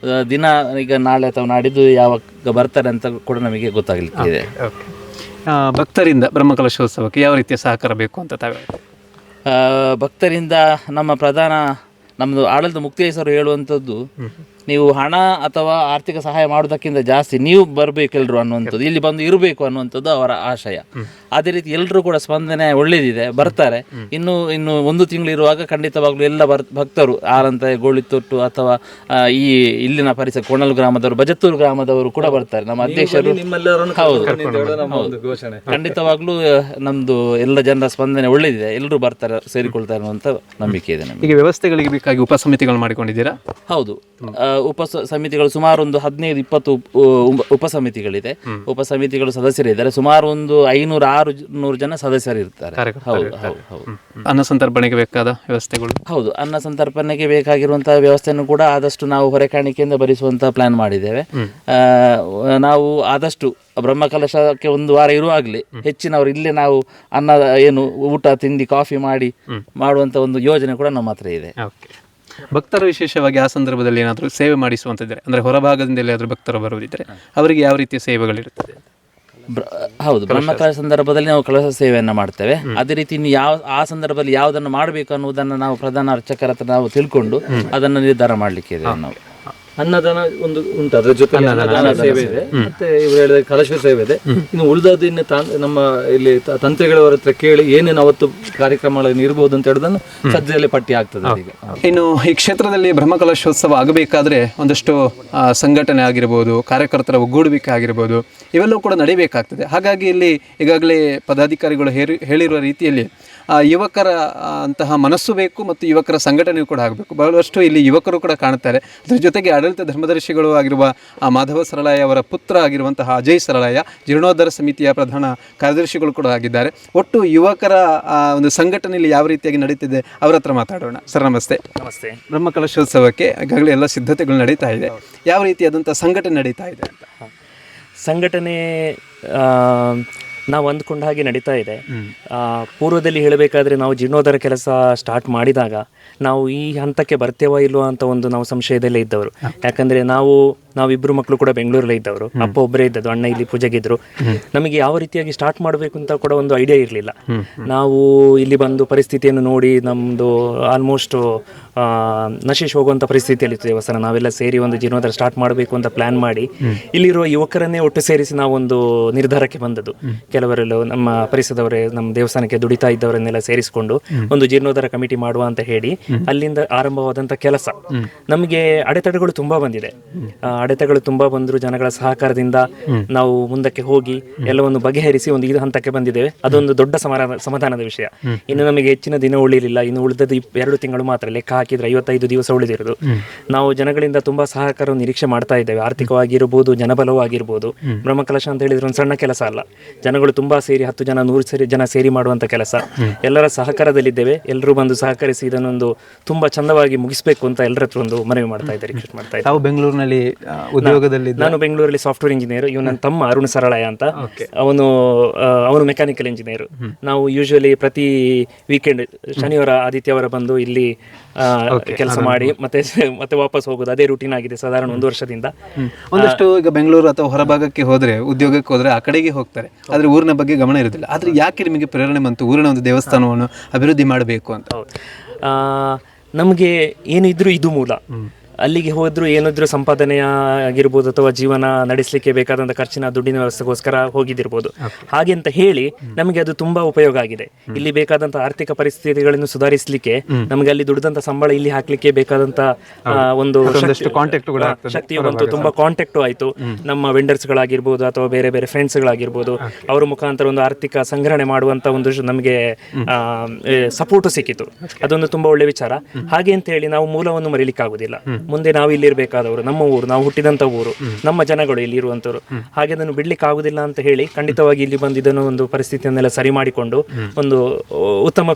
ದಿನ ಈಗ ನಾಳೆ ಅಥವಾ ನಾಡಿದ್ದು ಯಾವಾಗ ಬರ್ತಾರೆ ಅಂತ ಕೂಡ ನಮಗೆ ಗೊತ್ತಾಗಲಿಕ್ಕೆ ಇದೆ. ಭಕ್ತರಿಂದ ಬ್ರಹ್ಮಕಲಶೋತ್ಸವಕ್ಕೆ ಯಾವ ರೀತಿಯ ಸಹಕಾರ ಬೇಕು ಅಂತ ತಾವೇ? ಭಕ್ತರಿಂದ ನಮ್ಮದು ಆಡಳಿತ ಮುಕ್ತೇಶ್ವರರು ಹೇಳುವಂಥದ್ದು, ನೀವು ಹಣ ಅಥವಾ ಆರ್ಥಿಕ ಸಹಾಯ ಮಾಡೋದಕ್ಕಿಂತ ಜಾಸ್ತಿ ನೀವು ಬರಬೇಕೆಲ್ಲರೂ ಅನ್ನುವಂಥದ್ದು, ಇಲ್ಲಿ ಬಂದು ಇರಬೇಕು ಅನ್ನುವಂಥದ್ದು ಅವರ ಆಶಯ. ಅದೇ ರೀತಿ ಎಲ್ಲರೂ ಕೂಡ ಸ್ಪಂದನೆ ಒಳ್ಳೆಯದಿದೆ, ಬರ್ತಾರೆ. ಇನ್ನು 1 ತಿಂಗಳು ಇರುವಾಗ ಖಂಡಿತವಾಗ್ಲೂ ಎಲ್ಲ ಭಕ್ತರು ಆರಂತ ಗೋಳಿತೊಟ್ಟು ಅಥವಾ ಇಲ್ಲಿನ ಪರಿಸರ ಕೊಣಲು ಗ್ರಾಮದವರು, ಬಜತ್ತೂರು ಗ್ರಾಮದವರು ಕೂಡ ಬರ್ತಾರೆ. ನಮ್ಮ ಅಧ್ಯಕ್ಷರು ಖಂಡಿತವಾಗ್ಲೂ ನಮ್ದು ಎಲ್ಲ ಜನರ ಸ್ಪಂದನೆ ಒಳ್ಳೆಯದಿದೆ, ಎಲ್ಲರೂ ಬರ್ತಾರೆ, ಸೇರಿಕೊಳ್ತಾರೆ ಅನ್ನುವಂಥ ನಂಬಿಕೆ ಇದೆ ನಮಗೆ. ಈಗ ವ್ಯವಸ್ಥೆಗಳಿಗೆ ಬೇಕಾಗಿ ಉಪಸಮಿತಿಗಳು ಮಾಡಿಕೊಂಡಿದ್ದೀರಾ? ಹೌದು, ಉಪಸಮಿತಿಗಳು ಸುಮಾರು ಒಂದು 15-20 ಉಪಸಮಿತಿಗಳಿದೆ. ಉಪಸಮಿತಿಗಳು ಸದಸ್ಯರಿದ್ದಾರೆ. ಸುಮಾರು ಒಂದು 500-600 ಜನ ಸದಸ್ಯರು ಇರ್ತಾರೆ. ಅನ್ನ ಸಂತರ್ಪಣೆಗೆ ಬೇಕಾದ ವ್ಯವಸ್ಥೆಗಳು? ಹೌದು, ಅನ್ನ ಸಂತರ್ಪಣೆಗೆ ಬೇಕಾಗಿರುವಂತಹ ವ್ಯವಸ್ಥೆಯನ್ನು ಕೂಡ ಆದಷ್ಟು ನಾವು ಹೊರೆಕಾಣಿಕೆಯಿಂದ ಭರಿಸುವಂತಹ ಪ್ಲಾನ್ ಮಾಡಿದ್ದೇವೆ. ನಾವು ಆದಷ್ಟು ಬ್ರಹ್ಮಕಲಶಕ್ಕೆ 1 ವಾರ ಇರುವಾಗಲೇ ಹೆಚ್ಚಿನವರು ಇಲ್ಲೇ ನಾವು ಊಟ ತಿಂಡಿ ಕಾಫಿ ಮಾಡುವಂತ ಒಂದು ಯೋಜನೆ ಕೂಡ ನಮ್ಮ ಹತ್ರ ಇದೆ. ಭಕ್ತರು ವಿಶೇಷವಾಗಿ ಆ ಸಂದರ್ಭದಲ್ಲಿ ಏನಾದರೂ ಸೇವೆ ಮಾಡಿಸುವಂತಿದ್ರೆ, ಅಂದರೆ ಹೊರಭಾಗದಿಂದ ಎಲ್ಲಾದರೂ ಭಕ್ತರು ಬರುವುದಿದ್ರೆ ಅವರಿಗೆ ಯಾವ ರೀತಿಯ ಸೇವೆಗಳಿರುತ್ತದೆ? ಹೌದು, ಬ್ರಹ್ಮಕಲಶ ಸಂದರ್ಭದಲ್ಲಿ ನಾವು ಕಲಶ ಸೇವೆಯನ್ನು ಮಾಡ್ತೇವೆ. ಅದೇ ರೀತಿ ಇನ್ನು ಆ ಸಂದರ್ಭದಲ್ಲಿ ಯಾವುದನ್ನು ಮಾಡಬೇಕು ಅನ್ನುವುದನ್ನು ನಾವು ಪ್ರಧಾನ ಅರ್ಚಕರ ಹತ್ರ ನಾವು ತಿಳ್ಕೊಂಡು ಅದನ್ನು ನಿರ್ಧಾರ ಮಾಡಲಿಕ್ಕೆ ಇದೆ. ನಾವು ಅನ್ನದಾನ ಒಂದು ಉಂಟು, ಅದರ ಜೊತೆ ಅನ್ನದಾನ ಸೇವೆ ಇದೆ, ಮತ್ತೆ ಇವರು ಹೇಳಿದ ಕಲಶ ಸೇವೆ ಇದೆ. ಇನ್ನು ಉಳಿದದ್ದು ಇನ್ನು ನಮ್ಮ ಇಲ್ಲಿ ತಂತ್ರಿಗಳವರ ಹತ್ರ ಕೇಳಿ ಏನೇನು ಅವತ್ತು ಕಾರ್ಯಕ್ರಮಗಳನ್ನು ಇರಬಹುದು ಅಂತ ಹೇಳೋದನ್ನು ಸದ್ಯದಲ್ಲೇ ಪಟ್ಟಿ ಆಗ್ತದೆ. ಈಗ ಇನ್ನು ಈ ಕ್ಷೇತ್ರದಲ್ಲಿ ಬ್ರಹ್ಮಕಲಶೋತ್ಸವ ಆಗಬೇಕಾದ್ರೆ ಒಂದಷ್ಟು ಸಂಘಟನೆ ಆಗಿರ್ಬೋದು, ಕಾರ್ಯಕರ್ತರ ಒಗ್ಗೂಡುವಿಕೆ ಆಗಿರ್ಬೋದು, ಇವೆಲ್ಲವೂ ಕೂಡ ನಡೀಬೇಕಾಗ್ತದೆ. ಹಾಗಾಗಿ ಇಲ್ಲಿ ಈಗಾಗಲೇ ಪದಾಧಿಕಾರಿಗಳು ಹೇಳಿರುವ ರೀತಿಯಲ್ಲಿ ಯುವಕರ ಅಂತಹ ಮನಸ್ಸು ಬೇಕು ಮತ್ತು ಯುವಕರ ಸಂಘಟನೆಯೂ ಕೂಡ ಆಗಬೇಕು. ಬಹಳಷ್ಟು ಇಲ್ಲಿ ಯುವಕರು ಕೂಡ ಕಾಣುತ್ತಾರೆ. ಅದರ ಜೊತೆಗೆ ಆಡಳಿತ ಧರ್ಮದರ್ಶಿಗಳು ಆಗಿರುವ ಮಾಧವ ಸರಳಾಯ ಅವರ ಪುತ್ರ ಆಗಿರುವಂತಹ ಅಜಯ್ ಸರಳಾಯ ಜೀರ್ಣೋದ್ಧಾರ ಸಮಿತಿಯ ಪ್ರಧಾನ ಕಾರ್ಯದರ್ಶಿಗಳು ಕೂಡ ಆಗಿದ್ದಾರೆ. ಒಟ್ಟು ಯುವಕರ ಒಂದು ಸಂಘಟನೆಯಲ್ಲಿ ಯಾವ ರೀತಿಯಾಗಿ ನಡೀತಿದೆ ಅವರ ಹತ್ರ ಮಾತಾಡೋಣ. ಸರ್ ನಮಸ್ತೆ. ನಮಸ್ತೆ. ಬ್ರಹ್ಮಕಲಶೋತ್ಸವಕ್ಕೆ ಈಗಾಗಲೇ ಎಲ್ಲ ಸಿದ್ಧತೆಗಳು ನಡೀತಾ ಇದೆ, ಯಾವ ರೀತಿಯಾದಂಥ ಸಂಘಟನೆ ನಡೀತಾ ಇದೆ ಅಂತ? ಸಂಘಟನೆ ನಾವು ಅಂದ್ಕೊಂಡ ಹಾಗೆ ನಡೀತಾ ಇದೆ. ಪೂರ್ವದಲ್ಲಿ ಹೇಳಬೇಕಾದ್ರೆ ನಾವು ಜೀರ್ಣೋದ್ಧಾರ ಕೆಲಸ ಸ್ಟಾರ್ಟ್ ಮಾಡಿದಾಗ ನಾವು ಈ ಹಂತಕ್ಕೆ ಬರ್ತೇವಾ ಇಲ್ವಾ ಅಂತ ನಾವು ಸಂಶಯದಲ್ಲೇ ಇದ್ದವರು. ಯಾಕಂದರೆ ನಾವು ನಾವಿಬ್ಬರು ಮಕ್ಕಳು ಕೂಡ ಬೆಂಗಳೂರಲ್ಲೇ ಇದ್ದವರು, ಅಪ್ಪ ಒಬ್ಬರೇ ಇದ್ದದ್ದು, ಅಣ್ಣ ಇಲ್ಲಿ ಪೂಜೆಗಿದ್ರು. ನಮಗೆ ಯಾವ ರೀತಿಯಾಗಿ ಸ್ಟಾರ್ಟ್ ಮಾಡಬೇಕು ಅಂತ ಕೂಡ ಒಂದು ಐಡಿಯಾ ಇರಲಿಲ್ಲ. ನಾವು ಇಲ್ಲಿ ಬಂದು ಪರಿಸ್ಥಿತಿಯನ್ನು ನೋಡಿ ನಮ್ಮದು ಆಲ್ಮೋಸ್ಟ್ ನಶಿಸಿ ಹೋಗುವಂಥ ಪರಿಸ್ಥಿತಿಯಲ್ಲಿತ್ತು ದೇವಸ್ಥಾನ. ನಾವೆಲ್ಲ ಸೇರಿ ಒಂದು ಜೀರ್ಣೋದ್ಧಾರ ಸ್ಟಾರ್ಟ್ ಮಾಡಬೇಕು ಅಂತ ಪ್ಲಾನ್ ಮಾಡಿ ಇಲ್ಲಿರುವ ಯುವಕರನ್ನೇ ಒಟ್ಟು ಸೇರಿಸಿ ನಾವೊಂದು ನಿರ್ಧಾರಕ್ಕೆ ಬಂದದ್ದು. ಕೆಲವರೆಲ್ಲ ನಮ್ಮ ಪರಿಸರದವರೇ ನಮ್ಮ ದೇವಸ್ಥಾನಕ್ಕೆ ದುಡಿತಾ ಇದ್ದವರನ್ನೆಲ್ಲ ಸೇರಿಸಿಕೊಂಡು ಒಂದು ಜೀರ್ಣೋದ್ಧಾರ ಕಮಿಟಿ ಮಾಡುವ ಅಂತ ಹೇಳಿ ಅಲ್ಲಿಂದ ಆರಂಭವಾದಂಥ ಕೆಲಸ. ನಮಗೆ ಅಡೆತಡೆಗಳು ತುಂಬ ಬಂದಿದೆ. ಅಡೆತಡೆಗಳು ತುಂಬ ಬಂದರೂ ಜನಗಳ ಸಹಕಾರದಿಂದ ನಾವು ಮುಂದಕ್ಕೆ ಹೋಗಿ ಎಲ್ಲವನ್ನು ಬಗೆಹರಿಸಿ ಒಂದು ಇದು ಹಂತಕ್ಕೆ ಬಂದಿದ್ದೇವೆ. ಅದೊಂದು ದೊಡ್ಡ ಸಮಾಧಾನದ ವಿಷಯ. ಇನ್ನು ನಮಗೆ ಹೆಚ್ಚಿನ ದಿನ ಉಳಿಲಿಲ್ಲ, ಇನ್ನು ಉಳಿದದ್ದು 2 ತಿಂಗಳು ಮಾತ್ರ. ಲೆಕ್ಕ ಹಾಕಿದ್ರೆ 55 ದಿವಸ ಉಳಿದಿರೋದು. ನಾವು ಜನಗಳಿಂದ ತುಂಬಾ ಸಹಕಾರವನ್ನು ನಿರೀಕ್ಷೆ ಮಾಡ್ತಾ ಇದ್ದೇವೆ. ಆರ್ಥಿಕವಾಗಿರ್ಬೋದು, ಜನಬಲವೂ ಆಗಿರ್ಬೋದು. ಬ್ರಹ್ಮಕಲಶ ಅಂತ ಹೇಳಿದ್ರೆ ಒಂದು ಸಣ್ಣ ಕೆಲಸ ಅಲ್ಲ. ಜನಗಳು ತುಂಬಾ ಸೇರಿ 10 ಜನ 100 ಜನ ಸೇರಿ ಮಾಡುವಂತ ಕೆಲಸ. ಎಲ್ಲರ ಸಹಕಾರದಲ್ಲಿದ್ದೇವೆ. ಎಲ್ಲರೂ ಬಂದು ಸಹಕರಿಸಿ ಇದನ್ನೊಂದು ತುಂಬಾ ಚಂದವಾಗಿ ಮುಗಿಸಬೇಕು ಅಂತ ಎಲ್ಲರ ಹತ್ರ ಒಂದು ಮನವಿ ಮಾಡ್ತಾ ಇದ್ದಾರೆ, ರಿಕ್ವೆಸ್ಟ್ ಮಾಡ್ತಾ ಇದ್ದಾರೆ. ತಾವು ಬೆಂಗಳೂರಿನಲ್ಲಿ ಉದ್ಯೋಗದಲ್ಲಿ? ನಾನು ಬೆಂಗಳೂರಲ್ಲಿ ಸಾಫ್ಟ್ವೇರ್ ಇಂಜಿನಿಯರ್. ಇವ್ ನನ್ನ ತಮ್ಮ ಅರುಣ್ ಸರಳಯ ಅಂತ, ಅವನು ಮೆಕ್ಯಾನಿಕಲ್ ಇಂಜಿನಿಯರ್. ನಾವು ಯೂಶುವಲಿ ಪ್ರತಿ ವೀಕೆಂಡ್ ಶನಿವಾರ ಆದಿತ್ಯವಾರ ಬಂದು ಇಲ್ಲಿ ಕೆಲಸ ಮಾಡಿ ಮತ್ತೆ ವಾಪಸ್ ಹೋಗೋದು. ಅದೇ ರೂಟೀನ್ ಆಗಿದೆ ಸಾಧಾರಣ 1 ವರ್ಷದಿಂದ. ಒಂದಷ್ಟು ಈಗ ಬೆಂಗಳೂರು ಅಥವಾ ಹೊರಭಾಗಕ್ಕೆ ಹೋದ್ರೆ, ಉದ್ಯೋಗಕ್ಕೆ ಹೋದ್ರೆ ಆ ಕಡೆಗೆ ಹೋಗ್ತಾರೆ, ಆದ್ರೆ ಊರಿನ ಬಗ್ಗೆ ಗಮನ ಇರುವುದಿಲ್ಲ. ಆದ್ರೆ ಯಾಕೆ ನಿಮಗೆ ಪ್ರೇರಣೆ ಬಂತು ಊರಿನ ಒಂದು ದೇವಸ್ಥಾನವನ್ನು ಅಭಿವೃದ್ಧಿ ಮಾಡಬೇಕು ಅಂತ? ನಮಗೆ ಏನಿದ್ರು ಇದು ಮೂಲ. ಅಲ್ಲಿಗೆ ಹೋದ್ರು ಏನಿದ್ರು ಸಂಪಾದನೆಯ ಆಗಿರ್ಬೋದು ಅಥವಾ ಜೀವನ ನಡೆಸಲಿಕ್ಕೆ ಬೇಕಾದಂಥ ಖರ್ಚಿನ ದುಡ್ಡಿನ ವ್ಯವಸ್ಥೆಗೋಸ್ಕರ ಹೋಗಿದ್ದಿರ್ಬೋದು. ಹಾಗೆ ಅಂತ ಹೇಳಿ ನಮಗೆ ಅದು ತುಂಬಾ ಉಪಯೋಗ ಆಗಿದೆ. ಇಲ್ಲಿ ಬೇಕಾದಂಥ ಆರ್ಥಿಕ ಪರಿಸ್ಥಿತಿಗಳನ್ನು ಸುಧಾರಿಸಲಿಕ್ಕೆ ನಮಗೆ ಅಲ್ಲಿ ದುಡಿದಂಥ ಸಂಬಳ ಇಲ್ಲಿ ಹಾಕ್ಲಿಕ್ಕೆ ಬೇಕಾದಂಥ ಒಂದು ಶಕ್ತಿಯು ಬಂತು. ತುಂಬಾ ಕಾಂಟ್ಯಾಕ್ಟು ಆಯಿತು. ನಮ್ಮ ವೆಂಡರ್ಸ್ಗಳಾಗಿರ್ಬೋದು ಅಥವಾ ಬೇರೆ ಬೇರೆ ಫ್ರೆಂಡ್ಸ್ಗಳಾಗಿರ್ಬೋದು, ಅವರ ಮುಖಾಂತರ ಒಂದು ಆರ್ಥಿಕ ಸಂಗ್ರಹಣೆ ಮಾಡುವಂಥ ಒಂದು ನಮಗೆ ಸಪೋರ್ಟು ಸಿಕ್ಕಿತು. ಅದೊಂದು ತುಂಬಾ ಒಳ್ಳೆ ವಿಚಾರ. ಹಾಗೆ ಅಂತ ಹೇಳಿ ನಾವು ಮೂಲವನ್ನು ಮರೀಲಿಕ್ಕಾಗುದಿಲ್ಲ. ಮುಂದೆ ನಾವು ಇಲ್ಲಿರ್ಬೇಕಾದವರು, ನಮ್ಮ ಊರು, ನಾವು ಹುಟ್ಟಿದಂಥ ಊರು, ನಮ್ಮ ಜನಗಳು ಇಲ್ಲಿ ಇರುವಂಥವ್ರು. ಹಾಗೆ ಅದನ್ನು ಬಿಡ್ಲಿಕ್ಕೆ ಆಗುದಿಲ್ಲ ಅಂತ ಹೇಳಿ ಖಂಡಿತವಾಗಿ ಇಲ್ಲಿ ಬಂದು ಇದನ್ನು ಒಂದು ಪರಿಸ್ಥಿತಿಯನ್ನೆಲ್ಲ ಸರಿ ಮಾಡಿಕೊಂಡು ಒಂದು ಉತ್ತಮ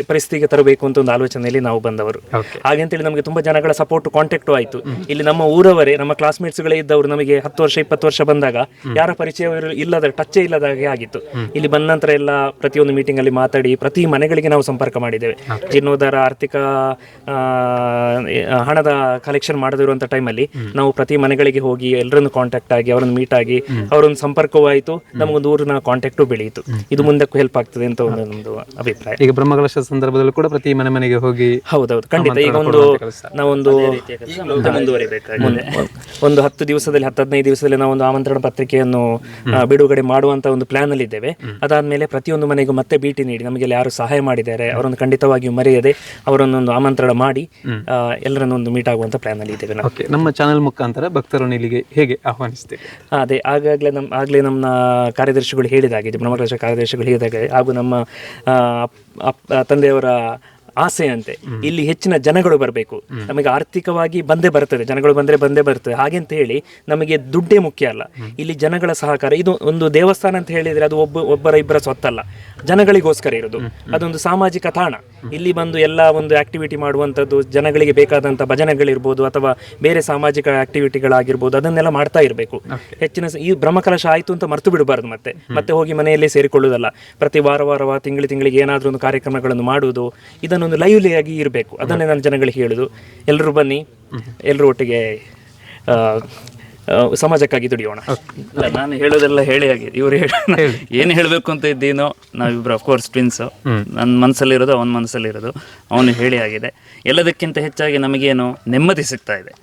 ಪರಿಸ್ಥಿತಿಗೆ ತರಬೇಕು ಅಂತ ಒಂದು ಆಲೋಚನೆಯಲ್ಲಿ ನಾವು ಬಂದವರು. ಹಾಗೆ ಅಂತೇಳಿ ನಮಗೆ ತುಂಬಾ ಜನಗಳ ಸಪೋರ್ಟ್ ಕಾಂಟ್ಯಾಕ್ಟು ಆಯಿತು. ಇಲ್ಲಿ ನಮ್ಮ ಊರವರೇ, ನಮ್ಮ ಕ್ಲಾಸ್ಮೇಟ್ಸ್ಗಳೇ ಇದ್ದವರು ನಮಗೆ 10 ವರ್ಷ 20 ವರ್ಷ ಬಂದಾಗ ಯಾರ ಪರಿಚಯ ಇಲ್ಲದ, ಟಚ್ಚೇ ಇಲ್ಲದ ಹಾಗೆ ಆಗಿತ್ತು. ಇಲ್ಲಿ ಬಂದ ನಂತರ ಎಲ್ಲ ಪ್ರತಿಯೊಂದು ಮೀಟಿಂಗ್ ಅಲ್ಲಿ ಮಾತಾಡಿ ಪ್ರತಿ ಮನೆಗಳಿಗೆ ನಾವು ಸಂಪರ್ಕ ಮಾಡಿದ್ದೇವೆ. ಜೀರ್ಣೋದ್ಧಾರ ಆರ್ಥಿಕ ಹಣದ ಕಲೆಕ್ಷನ್ ಮಾಡದಿರುವಂಥ ಟೈಮಲ್ಲಿ ನಾವು ಪ್ರತಿ ಮನೆಗಳಿಗೆ ಹೋಗಿ ಎಲ್ಲರನ್ನು ಕಾಂಟ್ಯಾಕ್ಟ್ ಆಗಿ ಅವರನ್ನು ಮೀಟ್ ಆಗಿ ಅವರೊಂದು ಸಂಪರ್ಕವೂ ಆಯಿತು. ನಮಗೊಂದು ಊರಿನ ಕಾಂಟ್ಯಾಕ್ಟು ಬೆಳೆಯಿತು. ಇದು ಮುಂದಕ್ಕೂ ಹೆಲ್ಪ್ ಆಗ್ತದೆ ಅಂತ ಒಂದು ನಮ್ದು ಅಭಿಪ್ರಾಯ. ಈಗ ಬ್ರಹ್ಮಕಲಶ ಸಂದರ್ಭದಲ್ಲಿ ಕೂಡ ಪ್ರತಿ ಮನೆಗೆ ಹೋಗಿ? ಹೌದೌದು, ಖಂಡಿತ. ಈಗ ನಾವೊಂದು ಒಂದು 10 ದಿವಸದಲ್ಲಿ 10-15 ದಿವಸದಲ್ಲಿ ನಾವೊಂದು ಆಮಂತ್ರಣ ಪತ್ರಿಕೆಯನ್ನು ಬಿಡುಗಡೆ ಮಾಡುವಂತ ಒಂದು ಪ್ಲಾನ್ ಅಲ್ಲಿ ಇದ್ದೇವೆ. ಅದಾದ್ಮೇಲೆ ಪ್ರತಿಯೊಂದು ಮನೆಗೂ ಮತ್ತೆ ಭೇಟಿ ನೀಡಿ ನಮಗೆ ಯಾರು ಸಹಾಯ ಮಾಡಿದ್ದಾರೆ ಅವರನ್ನು ಖಂಡಿತವಾಗಿಯೂ ಮರೆಯದೆ ಅವರನ್ನೊಂದು ಆಮಂತ್ರಣ ಮಾಡಿ ಎಲ್ಲರನ್ನು ಒಂದು ಮೀಟ್ ಆಗುವಂತ ಪ್ಲಾನ್ ಅಲ್ಲಿ ಇದ್ದೇವೆ. ನಮ್ಮ ಚಾನೆಲ್ ಮುಖಾಂತರ ಭಕ್ತರನ್ನು ಇಲ್ಲಿಗೆ ಹೇಗೆ ಆಹ್ವಾನಿಸ್ತೇವೆ? ಅದೇ ಆಗ್ಲೇ ನಮ್ಮ ಕಾರ್ಯದರ್ಶಿಗಳು ಹೇಳಿದಾಗಿದೆ, ಬ್ರಹ್ಮಕಲಶ ಕಾರ್ಯದರ್ಶಿಗಳು ಹೇಳಿದಾಗೆ, ಹಾಗೂ ನಮ್ಮ ತಂದೆಯವರ ಆಸೆಯಂತೆ ಇಲ್ಲಿ ಹೆಚ್ಚಿನ ಜನಗಳು ಬರಬೇಕು. ನಮಗೆ ಆರ್ಥಿಕವಾಗಿ ಬಂದೇ ಬರ್ತದೆ, ಜನಗಳು ಬಂದೇ ಬರ್ತದೆ. ಹಾಗೆ ಅಂತ ಹೇಳಿ ನಮಗೆ ದುಡ್ಡೇ ಮುಖ್ಯ ಅಲ್ಲ, ಇಲ್ಲಿ ಜನಗಳ ಸಹಕಾರ. ಇದು ಒಂದು ದೇವಸ್ಥಾನ ಅಂತ ಹೇಳಿದ್ರೆ ಅದು ಒಬ್ಬರ ಇಬ್ಬರ ಸ್ವತ್ತಲ್ಲ, ಜನಗಳಿಗೋಸ್ಕರ ಇರೋದು. ಅದೊಂದು ಸಾಮಾಜಿಕ ತಾಣ. ಇಲ್ಲಿ ಬಂದು ಎಲ್ಲ ಒಂದು ಆಕ್ಟಿವಿಟಿ ಮಾಡುವಂಥದ್ದು, ಜನಗಳಿಗೆ ಬೇಕಾದಂಥ ಭಜನೆಗಳಿರ್ಬೋದು ಅಥವಾ ಬೇರೆ ಸಾಮಾಜಿಕ ಆಕ್ಟಿವಿಟಿಗಳಾಗಿರ್ಬೋದು, ಅದನ್ನೆಲ್ಲ ಮಾಡ್ತಾ ಇರಬೇಕು. ಹೆಚ್ಚಿನ ಈ ಬ್ರಹ್ಮಕಲಶ ಆಯಿತು ಅಂತ ಮರ್ತು ಬಿಡಬಾರ್ದು. ಮತ್ತೆ ಹೋಗಿ ಮನೆಯಲ್ಲೇ ಸೇರಿಕೊಳ್ಳುವುದಲ್ಲ. ಪ್ರತಿ ವಾರ ತಿಂಗಳಿಗೆ ಏನಾದರೂ ಒಂದು ಕಾರ್ಯಕ್ರಮಗಳನ್ನು ಮಾಡುವುದು, ಇದನ್ನೊಂದು ಲೈವ್ಲಿಯಾಗಿ ಇರಬೇಕು. ಅದನ್ನೇ ನಾನು ಜನಗಳಿಗೆ ಹೇಳುದು. ಎಲ್ಲರೂ ಬನ್ನಿ, ಎಲ್ಲರೂ ಒಟ್ಟಿಗೆ ಸಮಾಜಕ್ಕಾಗಿ ದುಡಿಯೋಣ. ನಾನು ಹೇಳೋದೆಲ್ಲ ಹೇಳಿ ಆಗಿದೆ. ಇವರು ಏನು ಹೇಳಬೇಕು ಅಂತ ಇದ್ದೀನೋ, ನಾವಿಬ್ರು ಅಫ್ಕೋರ್ಸ್ ಟ್ವಿನ್ಸ್. ನನ್ನ ಮನಸ್ಸಲ್ಲಿರೋದು ಅವನ ಮನಸ್ಸಲ್ಲಿರೋದು, ಅವನು ಹೇಳಿ ಆಗಿದೆ. ಎಲ್ಲದಕ್ಕಿಂತ ಹೆಚ್ಚಾಗಿ ನಮಗೇನು ನೆಮ್ಮದಿ ಸಿಗ್ತಾ ಇದೆ.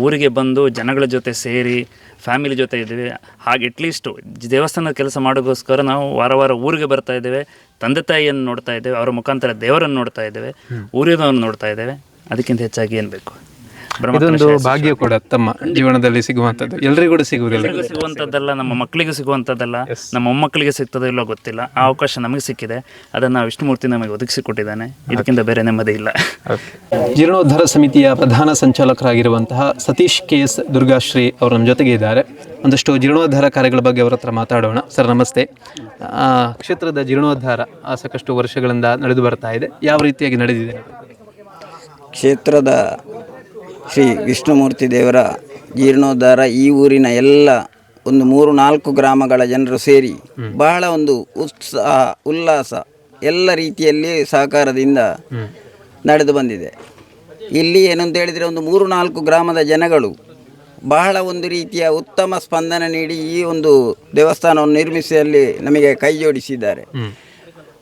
ಊರಿಗೆ ಬಂದು ಜನಗಳ ಜೊತೆ ಸೇರಿ ಫ್ಯಾಮಿಲಿ ಜೊತೆ ಇದ್ದೀವಿ. ಹಾಗೆ ಅಟ್ಲೀಸ್ಟು ದೇವಸ್ಥಾನದ ಕೆಲಸ ಮಾಡೋಕ್ಕೋಸ್ಕರ ನಾವು ವಾರ ಊರಿಗೆ ಬರ್ತಾ ಇದ್ದೇವೆ. ತಂದೆ ತಾಯಿಯನ್ನು ನೋಡ್ತಾ ಇದ್ದೇವೆ, ಅವರ ಮುಖಾಂತರ ದೇವರನ್ನು ನೋಡ್ತಾ ಇದ್ದೇವೆ, ಊರಿನವನ್ನು ನೋಡ್ತಾ ಇದ್ದೇವೆ. ಅದಕ್ಕಿಂತ ಹೆಚ್ಚಾಗಿ ಏನು ಬೇಕು? ಇದೊಂದು ಭಾಗ್ಯ ಕೂಡ ತಮ್ಮ ಜೀವನದಲ್ಲಿ ಸಿಗುವಂಥದ್ದು, ಎಲ್ಲರಿಗೂ ಕೂಡ ಸಿಗುವಂಥದ್ದಲ್ಲ, ನಮ್ಮ ಮಕ್ಕಳಿಗೂ ಸಿಗುವಂಥದ್ದಲ್ಲ, ನಮ್ಮ ಮೊಮ್ಮಕ್ಕಳಿಗೆ ಸಿಗ್ತದೋ ಇಲ್ಲೋ ಗೊತ್ತಿಲ್ಲ. ಆ ಅವಕಾಶ ನಮಗೆ ಸಿಕ್ಕಿದೆ, ಅದನ್ನು ವಿಷ್ಣುಮೂರ್ತಿ ನಮಗೆ ಒದಗಿಸಿಕೊಟ್ಟಿದ್ದಾನೆ. ಇದಕ್ಕಿಂತ ಬೇರೆ ನೆಮ್ಮದಿ ಇಲ್ಲ. ಜೀರ್ಣೋದ್ಧಾರ ಸಮಿತಿಯ ಪ್ರಧಾನ ಸಂಚಾಲಕರಾಗಿರುವಂತಹ ಸತೀಶ್ KS ದುರ್ಗಾಶ್ರೀ ಅವರು ನಮ್ಮ ಜೊತೆಗೆ ಇದ್ದಾರೆ. ಒಂದಷ್ಟು ಜೀರ್ಣೋದ್ಧಾರ ಕಾರ್ಯಗಳ ಬಗ್ಗೆ ಅವರ ಹತ್ರ ಮಾತಾಡೋಣ. ಸರ್ ನಮಸ್ತೆ. ಕ್ಷೇತ್ರದ ಜೀರ್ಣೋದ್ಧಾರ ಸಾಕಷ್ಟು ವರ್ಷಗಳಿಂದ ನಡೆದು ಬರ್ತಾ ಇದೆ, ಯಾವ ರೀತಿಯಾಗಿ ನಡೆದಿದೆ? ಕ್ಷೇತ್ರದ ಶ್ರೀ ವಿಷ್ಣುಮೂರ್ತಿ ದೇವರ ಜೀರ್ಣೋದ್ಧಾರ ಈ ಊರಿನ ಎಲ್ಲ ಒಂದು 3-4 ಗ್ರಾಮಗಳ ಜನರು ಸೇರಿ ಬಹಳ ಒಂದು ಉತ್ಸಾಹ ಉಲ್ಲಾಸ ಎಲ್ಲ ರೀತಿಯಲ್ಲಿ ಸಹಕಾರದಿಂದ ನಡೆದು ಬಂದಿದೆ. ಇಲ್ಲಿ ಏನಂತ ಹೇಳಿದರೆ ಒಂದು 3-4 ಗ್ರಾಮದ ಜನಗಳು ಬಹಳ ಒಂದು ರೀತಿಯ ಉತ್ತಮ ಸ್ಪಂದನ ನೀಡಿ ಈ ಒಂದು ದೇವಸ್ಥಾನವನ್ನು ನಿರ್ಮಿಸುವಲ್ಲಿ ನಮಗೆ ಕೈ ಜೋಡಿಸಿದ್ದಾರೆ.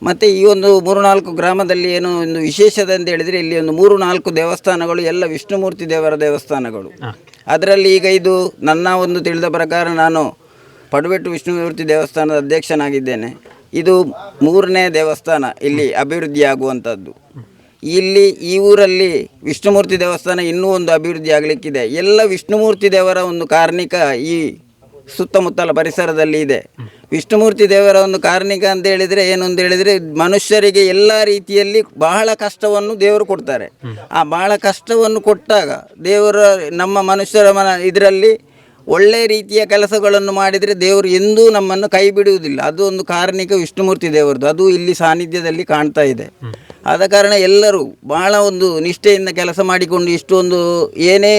ಮತ್ತು ಈ ಒಂದು 3-4 ಗ್ರಾಮದಲ್ಲಿ ಏನು ಒಂದು ವಿಶೇಷತೆ ಹೇಳಿದರೆ ಇಲ್ಲಿ ಒಂದು 3-4 ದೇವಸ್ಥಾನಗಳು ಎಲ್ಲ ವಿಷ್ಣುಮೂರ್ತಿ ದೇವರ ದೇವಸ್ಥಾನಗಳು. ಅದರಲ್ಲಿ ಈಗ ಇದು ನನ್ನ ಒಂದು ತಿಳಿದ ಪ್ರಕಾರ ನಾನು ಪಡುವೆಟ್ಟು ವಿಷ್ಣುಮೂರ್ತಿ ದೇವಸ್ಥಾನದ ಅಧ್ಯಕ್ಷನಾಗಿದ್ದೇನೆ. ಇದು 3ನೇ ದೇವಸ್ಥಾನ ಇಲ್ಲಿ ಅಭಿವೃದ್ಧಿಯಾಗುವಂಥದ್ದು. ಇಲ್ಲಿ ಈ ಊರಲ್ಲಿ ವಿಷ್ಣುಮೂರ್ತಿ ದೇವಸ್ಥಾನ ಇನ್ನೂ ಒಂದು ಅಭಿವೃದ್ಧಿ ಆಗಲಿಕ್ಕಿದೆ. ಎಲ್ಲ ವಿಷ್ಣುಮೂರ್ತಿ ದೇವರ ಒಂದು ಕಾರಣಿಕ ಈ ಸುತ್ತಮುತ್ತಲ ಪರಿಸರದಲ್ಲಿ ಇದೆ. ವಿಷ್ಣುಮೂರ್ತಿ ದೇವರ ಒಂದು ಕಾರಣಿಕ ಅಂತ ಹೇಳಿದರೆ ಏನು ಅಂತ ಹೇಳಿದರೆ, ಮನುಷ್ಯರಿಗೆ ಎಲ್ಲ ರೀತಿಯಲ್ಲಿ ಬಹಳ ಕಷ್ಟವನ್ನು ದೇವರು ಕೊಡ್ತಾರೆ. ಆ ಬಹಳ ಕಷ್ಟವನ್ನು ಕೊಟ್ಟಾಗ ದೇವರ ನಮ್ಮ ಮನುಷ್ಯರ ಇದರಲ್ಲಿ ಒಳ್ಳೆ ರೀತಿಯ ಕೆಲಸಗಳನ್ನು ಮಾಡಿದರೆ ದೇವರು ಎಂದೂ ನಮ್ಮನ್ನು ಕೈ ಬಿಡುವುದಿಲ್ಲ. ಅದು ಒಂದು ಕಾರಣಿಕ ವಿಷ್ಣುಮೂರ್ತಿ ದೇವರದು. ಅದು ಇಲ್ಲಿ ಸಾನ್ನಿಧ್ಯದಲ್ಲಿ ಕಾಣ್ತಾ ಇದೆ. ಆದ ಕಾರಣ ಎಲ್ಲರೂ ಬಹಳ ಒಂದು ನಿಷ್ಠೆಯಿಂದ ಕೆಲಸ ಮಾಡಿಕೊಂಡು ಇಷ್ಟೊಂದು ಏನೇ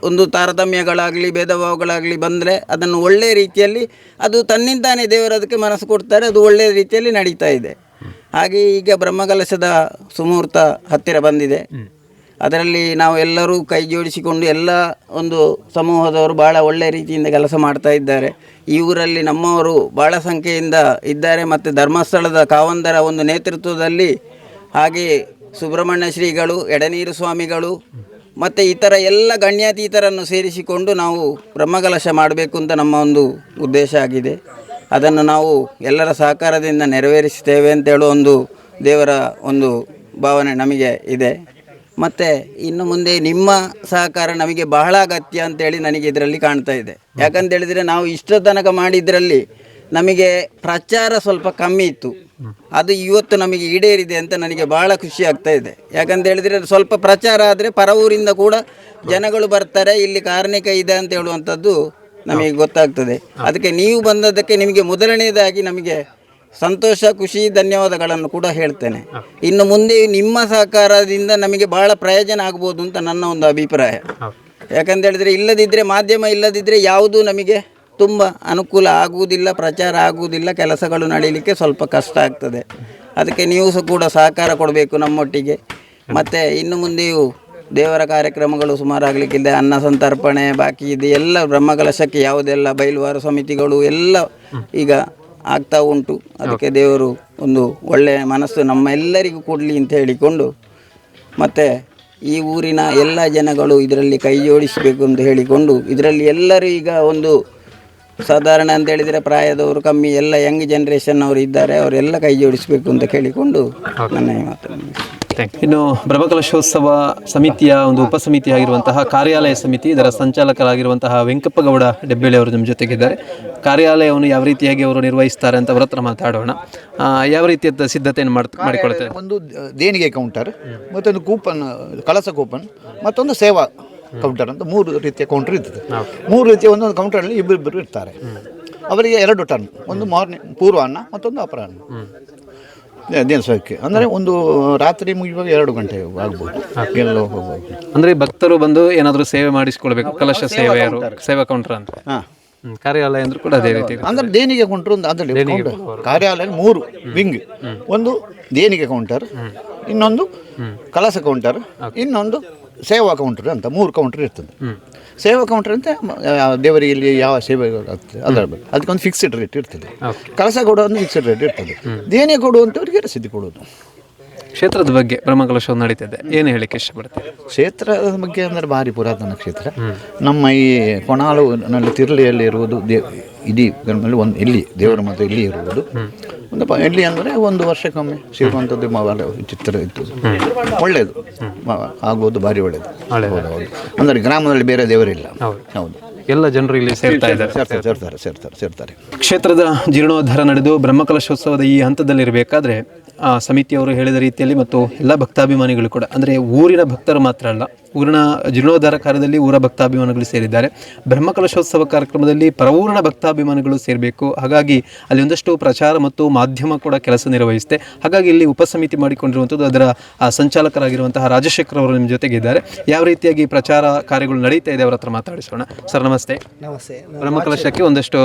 ಒಂದು ತಾರತಮ್ಯಗಳಾಗಲಿ ಭೇದ ಭಾವಗಳಾಗಲಿ ಬಂದರೆ ಅದನ್ನು ಒಳ್ಳೆಯ ರೀತಿಯಲ್ಲಿ ಅದು ತನ್ನಿಂದಾನೇ ದೇವರು ಅದಕ್ಕೆ ಮನಸ್ಸು ಕೊಡ್ತಾರೆ. ಅದು ಒಳ್ಳೆಯ ರೀತಿಯಲ್ಲಿ ನಡೀತಾ ಇದೆ. ಹಾಗೆ ಈಗ ಬ್ರಹ್ಮಕಲಶದ ಸುಮುಹೂರ್ತ ಹತ್ತಿರ ಬಂದಿದೆ. ಅದರಲ್ಲಿ ನಾವು ಎಲ್ಲರೂ ಕೈ ಜೋಡಿಸಿಕೊಂಡು ಎಲ್ಲ ಒಂದು ಸಮೂಹದವರು ಭಾಳ ಒಳ್ಳೆಯ ರೀತಿಯಿಂದ ಕೆಲಸ ಮಾಡ್ತಾ ಇದ್ದಾರೆ. ಈ ಊರಲ್ಲಿ ನಮ್ಮವರು ಭಾಳ ಸಂಖ್ಯೆಯಿಂದ ಇದ್ದಾರೆ. ಮತ್ತು ಧರ್ಮಸ್ಥಳದ ಕಾವಂದರ ಒಂದು ನೇತೃತ್ವದಲ್ಲಿ ಹಾಗೆಯೇ ಸುಬ್ರಹ್ಮಣ್ಯ ಶ್ರೀಗಳು, ಎಡನೀರು ಸ್ವಾಮಿಗಳು ಮತ್ತು ಇತರ ಎಲ್ಲ ಗಣ್ಯಾತೀತರನ್ನು ಸೇರಿಸಿಕೊಂಡು ನಾವು ಬ್ರಹ್ಮಕಲಶ ಮಾಡಬೇಕು ಅಂತ ನಮ್ಮ ಒಂದು ಉದ್ದೇಶ ಆಗಿದೆ. ಅದನ್ನು ನಾವು ಎಲ್ಲರ ಸಹಕಾರದಿಂದ ನೆರವೇರಿಸ್ತೇವೆ ಅಂತ ಹೇಳೋ ಒಂದು ದೇವರ ಒಂದು ಭಾವನೆ ನಮಗೆ ಇದೆ. ಮತ್ತು ಇನ್ನು ಮುಂದೆ ನಿಮ್ಮ ಸಹಕಾರ ನಮಗೆ ಬಹಳ ಅಗತ್ಯ ಅಂತೇಳಿ ನನಗೆ ಇದರಲ್ಲಿ ಕಾಣ್ತಾ ಇದೆ. ಯಾಕಂತೇಳಿದರೆ ನಾವು ಇಷ್ಟ ತನಕ ಮಾಡಿದ್ರಲ್ಲಿ ನಮಗೆ ಪ್ರಚಾರ ಸ್ವಲ್ಪ ಕಮ್ಮಿ ಇತ್ತು. ಅದು ಇವತ್ತು ನಮಗೆ ಈಡೇರಿದೆ ಅಂತ ನನಗೆ ಭಾಳ ಖುಷಿ ಆಗ್ತಾ ಇದೆ. ಯಾಕಂತ ಹೇಳಿದರೆ ಸ್ವಲ್ಪ ಪ್ರಚಾರ ಆದರೆ ಪರ ಊರಿಂದ ಕೂಡ ಜನಗಳು ಬರ್ತಾರೆ, ಇಲ್ಲಿ ಕಾರಣಿಕ ಇದೆ ಅಂತ ಹೇಳುವಂಥದ್ದು ನಮಗೆ ಗೊತ್ತಾಗ್ತದೆ. ಅದಕ್ಕೆ ನೀವು ಬಂದದ್ದಕ್ಕೆ ನಿಮಗೆ ಮೊದಲನೇದಾಗಿ ನಮಗೆ ಸಂತೋಷ, ಖುಷಿ, ಧನ್ಯವಾದಗಳನ್ನು ಕೂಡ ಹೇಳ್ತೇನೆ. ಇನ್ನು ಮುಂದೆ ನಿಮ್ಮ ಸಹಕಾರದಿಂದ ನಮಗೆ ಬಹಳ ಪ್ರಯೋಜನ ಆಗ್ಬೋದು ಅಂತ ನನ್ನ ಒಂದು ಅಭಿಪ್ರಾಯ. ಯಾಕಂತ ಹೇಳಿದರೆ ಇಲ್ಲದಿದ್ದರೆ, ಮಾಧ್ಯಮ ಇಲ್ಲದಿದ್ದರೆ ಯಾವುದೂ ನಮಗೆ ತುಂಬ ಅನುಕೂಲ ಆಗುವುದಿಲ್ಲ, ಪ್ರಚಾರ ಆಗುವುದಿಲ್ಲ, ಕೆಲಸಗಳು ನಡೀಲಿಕ್ಕೆ ಸ್ವಲ್ಪ ಕಷ್ಟ ಆಗ್ತದೆ. ಅದಕ್ಕೆ ನೀವು ಸಹ ಕೂಡ ಸಹಕಾರ ಕೊಡಬೇಕು ನಮ್ಮೊಟ್ಟಿಗೆ. ಮತ್ತು ಇನ್ನು ಮುಂದೆಯೂ ದೇವರ ಕಾರ್ಯಕ್ರಮಗಳು ಸುಮಾರಾಗಲಿಕ್ಕಿದೆ. ಅನ್ನ ಸಂತರ್ಪಣೆ ಬಾಕಿ ಇದೆ. ಎಲ್ಲ ಬ್ರಹ್ಮಕಲಶಕ್ಕೆ ಯಾವುದೆಲ್ಲ ಬಯಲುವಾರು ಸಮಿತಿಗಳು ಎಲ್ಲ ಈಗ ಆಗ್ತಾ ಉಂಟು. ಅದಕ್ಕೆ ದೇವರು ಒಂದು ಒಳ್ಳೆಯ ಮನಸ್ಸು ನಮ್ಮ ಎಲ್ಲರಿಗೂ ಕೊಡಲಿ ಅಂತ ಹೇಳಿಕೊಂಡು, ಮತ್ತು ಈ ಊರಿನ ಎಲ್ಲ ಜನಗಳು ಇದರಲ್ಲಿ ಕೈ ಜೋಡಿಸಬೇಕು ಅಂತ ಹೇಳಿಕೊಂಡು, ಇದರಲ್ಲಿ ಎಲ್ಲರೂ ಈಗ ಒಂದು ಸಾಧಾರಣ ಅಂತ ಹೇಳಿದರೆ ಪ್ರಾಯದವರು ಕಮ್ಮಿ, ಎಲ್ಲ ಯಂಗ್ ಜನ್ರೇಷನ್ ಅವರು ಇದ್ದಾರೆ, ಅವರೆಲ್ಲ ಕೈ ಜೋಡಿಸಬೇಕು ಅಂತ ಕೇಳಿಕೊಂಡು ನನ್ನ ಈ ಮಾತನ್ನು. ಇನ್ನು ಬ್ರಹ್ಮಕಲಶೋತ್ಸವ ಸಮಿತಿಯ ಒಂದು ಉಪಸಮಿತಿ ಆಗಿರುವಂತಹ ಕಾರ್ಯಾಲಯ ಸಮಿತಿ, ಇದರ ಸಂಚಾಲಕರಾಗಿರುವಂತಹ ವೆಂಕಪ್ಪಗೌಡ ಡೆಬ್ಬೆಳೆ ಅವರು ನಮ್ಮ ಜೊತೆಗಿದ್ದಾರೆ. ಕಾರ್ಯಾಲಯವನ್ನು ಯಾವ ರೀತಿಯಾಗಿ ಅವರು ನಿರ್ವಹಿಸ್ತಾರೆ ಅಂತ ಅವರ ಹತ್ರ ಮಾತಾಡೋಣ. ಯಾವ ರೀತಿಯ ಸಿದ್ಧತೆಯನ್ನು ಮಾಡಿಕೊಳ್ತಾರೆ? ಒಂದು ದೇಣಿಗೆ ಕೌಂಟರ್, ಮತ್ತೊಂದು ಕೂಪನ್, ಕಳಸ ಕೂಪನ್, ಮತ್ತೊಂದು ಸೇವಾ ಕೌಂಟರ್ ಅಂತ 3 ರೀತಿಯ ಕೌಂಟರ್ ಇರ್ತದೆ. 3 ರೀತಿಯ ಒಂದೊಂದು ಕೌಂಟರಲ್ಲಿ ಇಬ್ಬರಿಬ್ಬರು ಇರ್ತಾರೆ. ಅವರಿಗೆ 2 ಟರ್ನ್, ಒಂದು ಮಾರ್ನಿಂಗ್ ಪೂರ್ವಾಹ್ನ, ಮತ್ತೊಂದು ಅಪರಾಹ್ನ ದಿನಸಕ್ಕೆ. ಅಂದರೆ ಒಂದು ರಾತ್ರಿ ಮುಗಿಯುವಾಗ 2 ಗಂಟೆ ಆಗ್ಬೋದು, ಎಲ್ಲ ಹೋಗ್ಬೋದು. ಅಂದರೆ ಭಕ್ತರು ಬಂದು ಏನಾದರೂ ಸೇವೆ ಮಾಡಿಸ್ಕೊಳ್ಬೇಕು, ಕಲಶ ಸೇವೆಯರು, ಸೇವಾ ಕೌಂಟರ್ ಅಂತ. ಕಾರ್ಯಾಲಯ ಅಂದ್ರೂ ಕೂಡ ಅದೇ ರೀತಿ. ಅಂದರೆ ದೇಣಿಗೆ ಕೌಂಟರ್ ಒಂದು ಅದರಲ್ಲಿ ಕಾರ್ಯಾಲಯ 3 ವಿಂಗ್, ಒಂದು ದೇಣಿಗೆ ಕೌಂಟರ್, ಇನ್ನೊಂದು ಕಲಸ ಕೌಂಟರ್, ಇನ್ನೊಂದು ಸೇವಾ ಕೌಂಟರ್ ಅಂತ 3 ಕೌಂಟರ್ ಇರ್ತದೆ. ಸೇವಾ ಕೌಂಟರ್ ಅಂತ ದೇವರಿಗೆ ಇಲ್ಲಿ ಯಾವ ಸೇವೆ ಆಗ್ತದೆ ಅದರ ಬಗ್ಗೆ ಅದಕ್ಕೊಂದು ಫಿಕ್ಸ್ಡ್ ರೇಟ್ ಇರ್ತದೆ. ಕಳಸ ಕೊಡೋ ಒಂದು ಫಿಕ್ಸ್ಡ್ ರೇಟ್ ಇರ್ತದೆ. ದೇಣಿಗೆ ಕೊಡುವಂಥವ್ರಿಗೆ ರಸೀದಿ ಕೊಡೋದು. ಕ್ಷೇತ್ರದ ಬಗ್ಗೆ ಬ್ರಹ್ಮಕಲಶ ನಡೀತಿದೆ, ಏನು ಹೇಳಿಕ್ಕೆ ಇಷ್ಟಪಡ್ತೇವೆ? ಕ್ಷೇತ್ರದ ಬಗ್ಗೆ ಅಂದರೆ ಭಾರಿ ಪುರಾತನ ಕ್ಷೇತ್ರ. ನಮ್ಮ ಈ ಕೊಣಾಳುನಲ್ಲಿ ತಿರ್ಲಿಯಲ್ಲಿ ಇರುವುದು ಇಡೀ ಗರ್ಭದಲ್ಲಿ ಒಂದು ಇಲ್ಲಿ ದೇವರ ಮತ್ತು ಇಲ್ಲಿ ಇರುವುದು ಒಂದು ಇಲ್ಲಿ ಅಂದರೆ 1 ವರ್ಷಕ್ಕೊಮ್ಮೆ ಸಿಗುವಂಥದ್ದು ಚಿತ್ರ ಇತ್ತು. ಒಳ್ಳೆಯದು ಆಗುವುದು ಭಾರಿ ಒಳ್ಳೆಯದು. ಹೌದು. ಅಂದರೆ ಗ್ರಾಮದಲ್ಲಿ ಬೇರೆ ದೇವರಿಲ್ಲ. ಹೌದು, ಎಲ್ಲ ಜನರು ಇಲ್ಲಿ ಸೇರ್ತಾರೆ. ಕ್ಷೇತ್ರದ ಜೀರ್ಣೋದ್ಧಾರ ನಡೆದು ಬ್ರಹ್ಮಕಲಶೋತ್ಸವದ ಈ ಹಂತದಲ್ಲಿರಬೇಕಾದ್ರೆ ಸಮಿತಿಯವರು ಹೇಳಿದ ರೀತಿಯಲ್ಲಿ ಮತ್ತು ಎಲ್ಲ ಭಕ್ತಾಭಿಮಾನಿಗಳು ಕೂಡ, ಅಂದರೆ ಊರಿನ ಭಕ್ತರು ಮಾತ್ರ ಅಲ್ಲ, ಊರಿನ ಜೀರ್ಣೋದ್ಧಾರ ಕಾರ್ಯದಲ್ಲಿ ಊರ ಭಕ್ತಾಭಿಮಾನಿಗಳು ಸೇರಿದ್ದಾರೆ. ಬ್ರಹ್ಮಕಲಶೋತ್ಸವ ಕಾರ್ಯಕ್ರಮದಲ್ಲಿ ಪರವೂರಿನ ಭಕ್ತಾಭಿಮಾನಿಗಳು ಸೇರಬೇಕು. ಹಾಗಾಗಿ ಅಲ್ಲಿ ಒಂದಷ್ಟು ಪ್ರಚಾರ ಮತ್ತು ಮಾಧ್ಯಮ ಕೂಡ ಕೆಲಸ ನಿರ್ವಹಿಸುತ್ತೆ. ಹಾಗಾಗಿ ಇಲ್ಲಿ ಉಪಸಮಿತಿ ಮಾಡಿಕೊಂಡಿರುವಂಥದ್ದು ಅದರ ಸಂಚಾಲಕರಾಗಿರುವಂತಹ ರಾಜಶೇಖರ್ ಅವರು ನಿಮ್ಮ ಜೊತೆಗಿದ್ದಾರೆ. ಯಾವ ರೀತಿಯಾಗಿ ಪ್ರಚಾರ ಕಾರ್ಯಗಳು ನಡೀತಾ ಇದೆ ಅವರ ಹತ್ರ ಮಾತಾಡಿಸೋಣ. ಸರ್ ನಮಸ್ತೆ. ನಮಸ್ತೆ. ಬ್ರಹ್ಮಕಲಶಕ್ಕೆ ಒಂದಷ್ಟು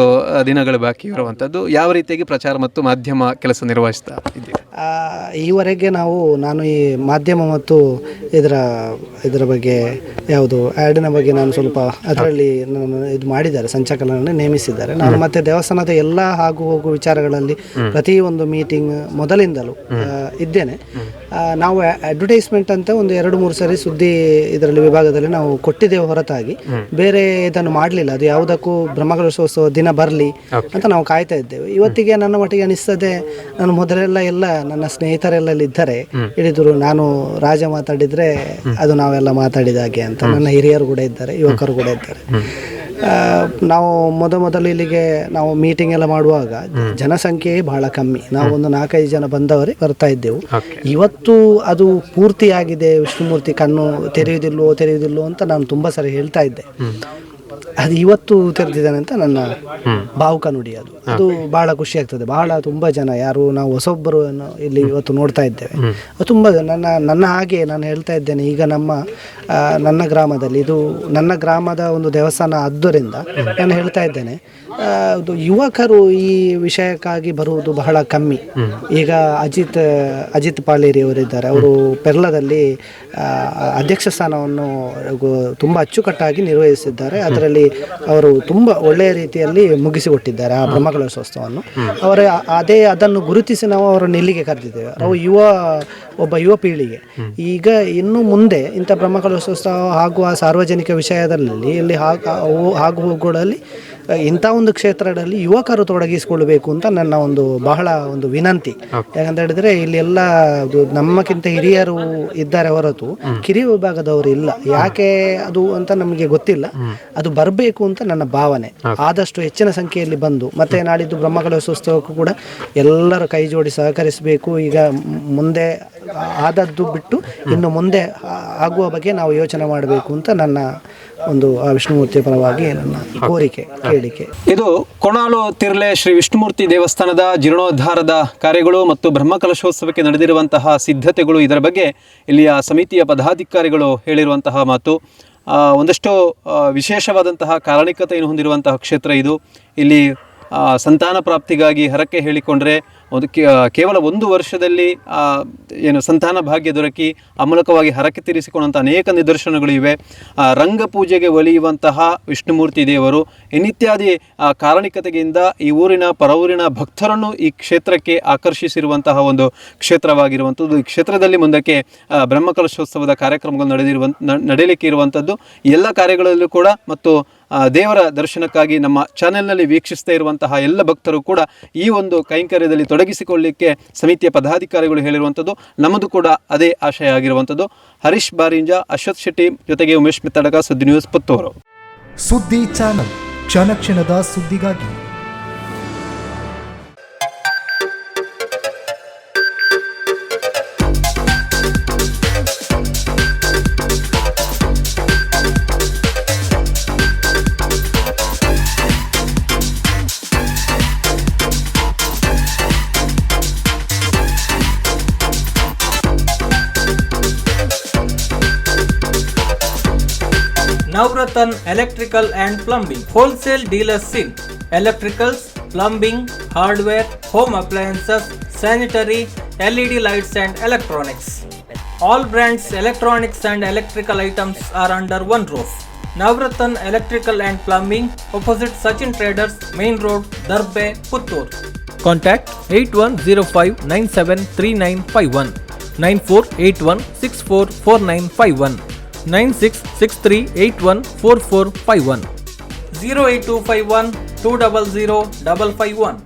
ದಿನಗಳು ಬಾಕಿ ಇರುವಂಥದ್ದು, ಯಾವ ರೀತಿಯಾಗಿ ಪ್ರಚಾರ ಮತ್ತು ಮಾಧ್ಯಮ ಕೆಲಸ ನಿರ್ವಹಿಸ್ತಾ ಇದ್ದೀವಿ? ಈವರೆಗೆ ನಾನು ಈ ಮಾಧ್ಯಮ ಮತ್ತು ಇದರ ಬಗ್ಗೆ ಯಾವುದು ಆ್ಯಡಿನ ಬಗ್ಗೆ ನಾನು ಸ್ವಲ್ಪ ಅದರಲ್ಲಿ ನಾನು ಇದು ಮಾಡಿದ್ದಾರೆ, ಸಂಚಾಲಕರನ್ನು ನೇಮಿಸಿದ್ದಾರೆ. ನಾನು ಮತ್ತೆ ದೇವಸ್ಥಾನದ ಎಲ್ಲ ಆಗು ಹೋಗು ವಿಚಾರಗಳಲ್ಲಿ ಪ್ರತಿಯೊಂದು ಮೀಟಿಂಗ್ ಮೊದಲಿಂದಲೂ ಇದ್ದೇನೆ. ನಾವು ಅಡ್ವರ್ಟೈಸ್ಮೆಂಟ್ ಅಂತ ಒಂದು 2-3 ಸರಿ ಸುದ್ದಿ ಇದರಲ್ಲಿ ವಿಭಾಗದಲ್ಲಿ ನಾವು ಕೊಟ್ಟಿದ್ದೇವೆ ಹೊರತಾಗಿ ಬೇರೆ ಇದನ್ನು ಮಾಡಲಿಲ್ಲ. ಅದು ಯಾವುದಕ್ಕೂ ಬ್ರಹ್ಮಕಲಶೋತ್ಸವ ದಿನ ಬರಲಿ ಅಂತ ನಾವು ಕಾಯ್ತಾ ಇದ್ದೇವೆ. ಇವತ್ತಿಗೆ ನನ್ನ ಮಟ್ಟಿಗೆ ಅನಿಸ್ತದೆ, ನಾನು ಮೊದಲೆಲ್ಲ ನನ್ನ ಸ್ನೇಹಿತರೆಲ್ಲ ಇದ್ದಾರೆ ಹೇಳಿದ್ರು, ನಾನು ರಾಜ ಮಾತಾಡಿದರೆ ಅದು ನಾವೆಲ್ಲ ಮಾತಾಡಿದ ಹಾಗೆ ಅಂತ. ನನ್ನ ಹಿರಿಯರು ಕೂಡ ಇದ್ದಾರೆ, ಯುವಕರು ಕೂಡ ಇದ್ದಾರೆ. ನಾವು ಮೊದಲು ಇಲ್ಲಿಗೆ ನಾವು ಮೀಟಿಂಗ್ ಎಲ್ಲ ಮಾಡುವಾಗ ಜನಸಂಖ್ಯೆ ಬಹಳ ಕಮ್ಮಿ, ನಾವು ಒಂದು 4-5 ಜನ ಬಂದವರೇ ಬರ್ತಾ ಇದ್ದೆವು. ಇವತ್ತು ಅದು ಪೂರ್ತಿಯಾಗಿದೆ, ವಿಷ್ಣುಮೂರ್ತಿ ಕಣ್ಣು ತೆರೆಯುವುದಿಲ್ಲೋ ಅಂತ ನಾನು ತುಂಬ ಸರಿ ಹೇಳ್ತಾ ಇದ್ದೆ. ಅದು ಇವತ್ತು ತೆರೆದಿದ್ದಾನೆ ಅಂತ ನನ್ನ ಭಾವುಕ ನುಡಿ. ಅದು ಬಹಳ ಖುಷಿ ಆಗ್ತದೆ. ತುಂಬ ಜನ ಯಾರು ನಾವು ಹೊಸೊಬ್ಬರು ಇಲ್ಲಿ ಇವತ್ತು ನೋಡ್ತಾ ಇದ್ದೇವೆ. ತುಂಬ ನನ್ನ ಹಾಗೆ ನಾನು ಹೇಳ್ತಾ ಇದ್ದೇನೆ, ಈಗ ನನ್ನ ಗ್ರಾಮದಲ್ಲಿ ಇದು ನನ್ನ ಗ್ರಾಮದ ಒಂದು ದೇವಸ್ಥಾನ ಆದ್ದರಿಂದ ನಾನು ಹೇಳ್ತಾ ಇದ್ದೇನೆ, ಯುವಕರು ಈ ವಿಷಯಕ್ಕಾಗಿ ಬರುವುದು ಬಹಳ ಕಮ್ಮಿ. ಈಗ ಅಜಿತ್ ಪಾಲೇರಿ ಅವರಿದ್ದಾರೆ, ಅವರು ಪೆರ್ಲದಲ್ಲಿ ಅಧ್ಯಕ್ಷ ಸ್ಥಾನವನ್ನು ತುಂಬ ಅಚ್ಚುಕಟ್ಟಾಗಿ ನಿರ್ವಹಿಸಿದ್ದಾರೆ. ಅದರಲ್ಲಿ ಅವರು ತುಂಬ ಒಳ್ಳೆಯ ರೀತಿಯಲ್ಲಿ ಮುಗಿಸಿಕೊಟ್ಟಿದ್ದಾರೆ ಆ ಬ್ರಹ್ಮಕಲಶೋತ್ಸವವನ್ನು. ಅದನ್ನು ಗುರುತಿಸಿ ನಾವು ಅವರನ್ನು ಇಲ್ಲಿಗೆ ಕರೆದಿದ್ದೇವೆ. ನಾವು ಒಬ್ಬ ಯುವ ಪೀಳಿಗೆ ಈಗ ಇನ್ನು ಮುಂದೆ ಇಂಥ ಬ್ರಹ್ಮಕಲಶೋತ್ಸವ ಆಗುವ ಸಾರ್ವಜನಿಕ ವಿಷಯದಲ್ಲಿ ಇಲ್ಲಿ ಆಗು ಹೋಗುಗಳಲ್ಲಿ ಇಂಥ ಒಂದು ಕ್ಷೇತ್ರದಲ್ಲಿ ಯುವಕರು ತೊಡಗಿಸಿಕೊಳ್ಳಬೇಕು ಅಂತ ನನ್ನ ಬಹಳ ಒಂದು ವಿನಂತಿ. ಯಾಕಂತ ಹೇಳಿದ್ರೆ ಇಲ್ಲಿ ಎಲ್ಲ ನಮ್ಮಕ್ಕಿಂತ ಹಿರಿಯರು ಇದ್ದಾರೆ ಹೊರತು ಕಿರಿಯ ವಿಭಾಗದವರು ಇಲ್ಲ. ಯಾಕೆ ಅದು ಅಂತ ನಮಗೆ ಗೊತ್ತಿಲ್ಲ. ಅದು ಬರಬೇಕು ಅಂತ ನನ್ನ ಭಾವನೆ. ಆದಷ್ಟು ಹೆಚ್ಚಿನ ಸಂಖ್ಯೆಯಲ್ಲಿ ಬಂದು ಮತ್ತೆ ನಾಡಿದ್ದು ಬ್ರಹ್ಮಕಲಶೋತ್ಸವಕ್ಕೂ ಕೂಡ ಎಲ್ಲರೂ ಕೈ ಜೋಡಿ ಸಹಕರಿಸಬೇಕು. ಈಗ ಮುಂದೆ ಆದದ್ದು ಬಿಟ್ಟು ಇನ್ನು ಮುಂದೆ ಆಗುವ ಬಗ್ಗೆ ನಾವು ಯೋಚನೆ ಮಾಡಬೇಕು ಅಂತ ನನ್ನ ವಿಷ್ಣುಮೂರ್ತಿ ಪರವಾಗಿ ನನ್ನ ಕೋರಿಕೆ ಕೇಳಿಕೆ. ಇದು ಕೊಣಾಲು ತಿರ್ಲೆ ಶ್ರೀ ವಿಷ್ಣುಮೂರ್ತಿ ದೇವಸ್ಥಾನದ ಜೀರ್ಣೋದ್ಧಾರದ ಕಾರ್ಯಗಳು ಮತ್ತು ಬ್ರಹ್ಮಕಲಶೋತ್ಸವಕ್ಕೆ ನಡೆದಿರುವಂತಹ ಸಿದ್ಧತೆಗಳು, ಇದರ ಬಗ್ಗೆ ಇಲ್ಲಿಯ ಸಮಿತಿಯ ಪದಾಧಿಕಾರಿಗಳು ಹೇಳಿರುವಂತಹ ಮಾತು. ಒಂದಷ್ಟು ವಿಶೇಷವಾದಂತಹ ಕಾರಣಿಕತೆಯನ್ನು ಹೊಂದಿರುವಂತಹ ಕ್ಷೇತ್ರ ಇದು. ಇಲ್ಲಿ ಸಂತಾನ ಪ್ರಾಪ್ತಿಗಾಗಿ ಹರಕೆ ಹೇಳಿಕೊಂಡ್ರೆ ಕೇವಲ 1 ವರ್ಷದಲ್ಲಿ ಸಂತಾನ ಭಾಗ್ಯ ದೊರಕಿ ಆ ಮೂಲಕವಾಗಿ ಹರಕೆ ತೀರಿಸಿಕೊಂಡಂಥ ಅನೇಕ ನಿದರ್ಶನಗಳು ಇವೆ. ರಂಗ ಪೂಜೆಗೆ ಒಲಿಯುವಂತಹ ವಿಷ್ಣುಮೂರ್ತಿ ದೇವರು ಇನ್ನಿತ್ಯಾದಿ ಕಾರಣಿಕತೆಯಿಂದ ಈ ಊರಿನ ಪರವೂರಿನ ಭಕ್ತರನ್ನು ಈ ಕ್ಷೇತ್ರಕ್ಕೆ ಆಕರ್ಷಿಸಿರುವಂತಹ ಒಂದು ಕ್ಷೇತ್ರವಾಗಿರುವಂಥದ್ದು. ಈ ಕ್ಷೇತ್ರದಲ್ಲಿ ಮುಂದಕ್ಕೆ ಬ್ರಹ್ಮಕಲಶೋತ್ಸವದ ಕಾರ್ಯಕ್ರಮಗಳು ನಡೆಯಲಿಕ್ಕೆ ಇರುವಂಥದ್ದು. ಎಲ್ಲ ಕಾರ್ಯಗಳಲ್ಲೂ ಕೂಡ ಮತ್ತು ದೇವರ ದರ್ಶನಕ್ಕಾಗಿ ನಮ್ಮ ಚಾನೆಲ್ನಲ್ಲಿ ವೀಕ್ಷಿಸ್ತಾ ಇರುವಂತಹ ಎಲ್ಲ ಭಕ್ತರು ಕೂಡ ಈ ಒಂದು ಕೈಂಕರ್ಯದಲ್ಲಿ ತೊಡಗಿಸಿಕೊಳ್ಳಲಿಕ್ಕೆ ಸಮಿತಿಯ ಪದಾಧಿಕಾರಿಗಳು ಹೇಳಿರುವಂಥದ್ದು. ನಮ್ಮದು ಕೂಡ ಅದೇ ಆಶಯ ಆಗಿರುವಂಥದ್ದು. ಹರೀಶ್ ಬಾರಿಂಜ, ಅಶ್ವಥ್ ಶೆಟ್ಟಿ ಜೊತೆಗೆ ಉಮೇಶ್ ಮಿತ್ತಡಗ, ಸುದ್ದಿ ನ್ಯೂಸ್ ಪುತ್ತೂರು. ಸುದ್ದಿ ಚಾನಲ್, ಕ್ಷಣ ಕ್ಷಣದ ಸುದ್ದಿಗಾಗಿ. Navratan Electrical and Plumbing, wholesale dealers in electricals, plumbing, hardware, home appliances, sanitary, LED lights and electronics. All brands electronics and electrical items are under one roof. Navratan Electrical and Plumbing, opposite Sachin Traders, Main Road, Darbe, Puttur. Contact 8105973951, 9481644951, 9663814451, 08251 200 551.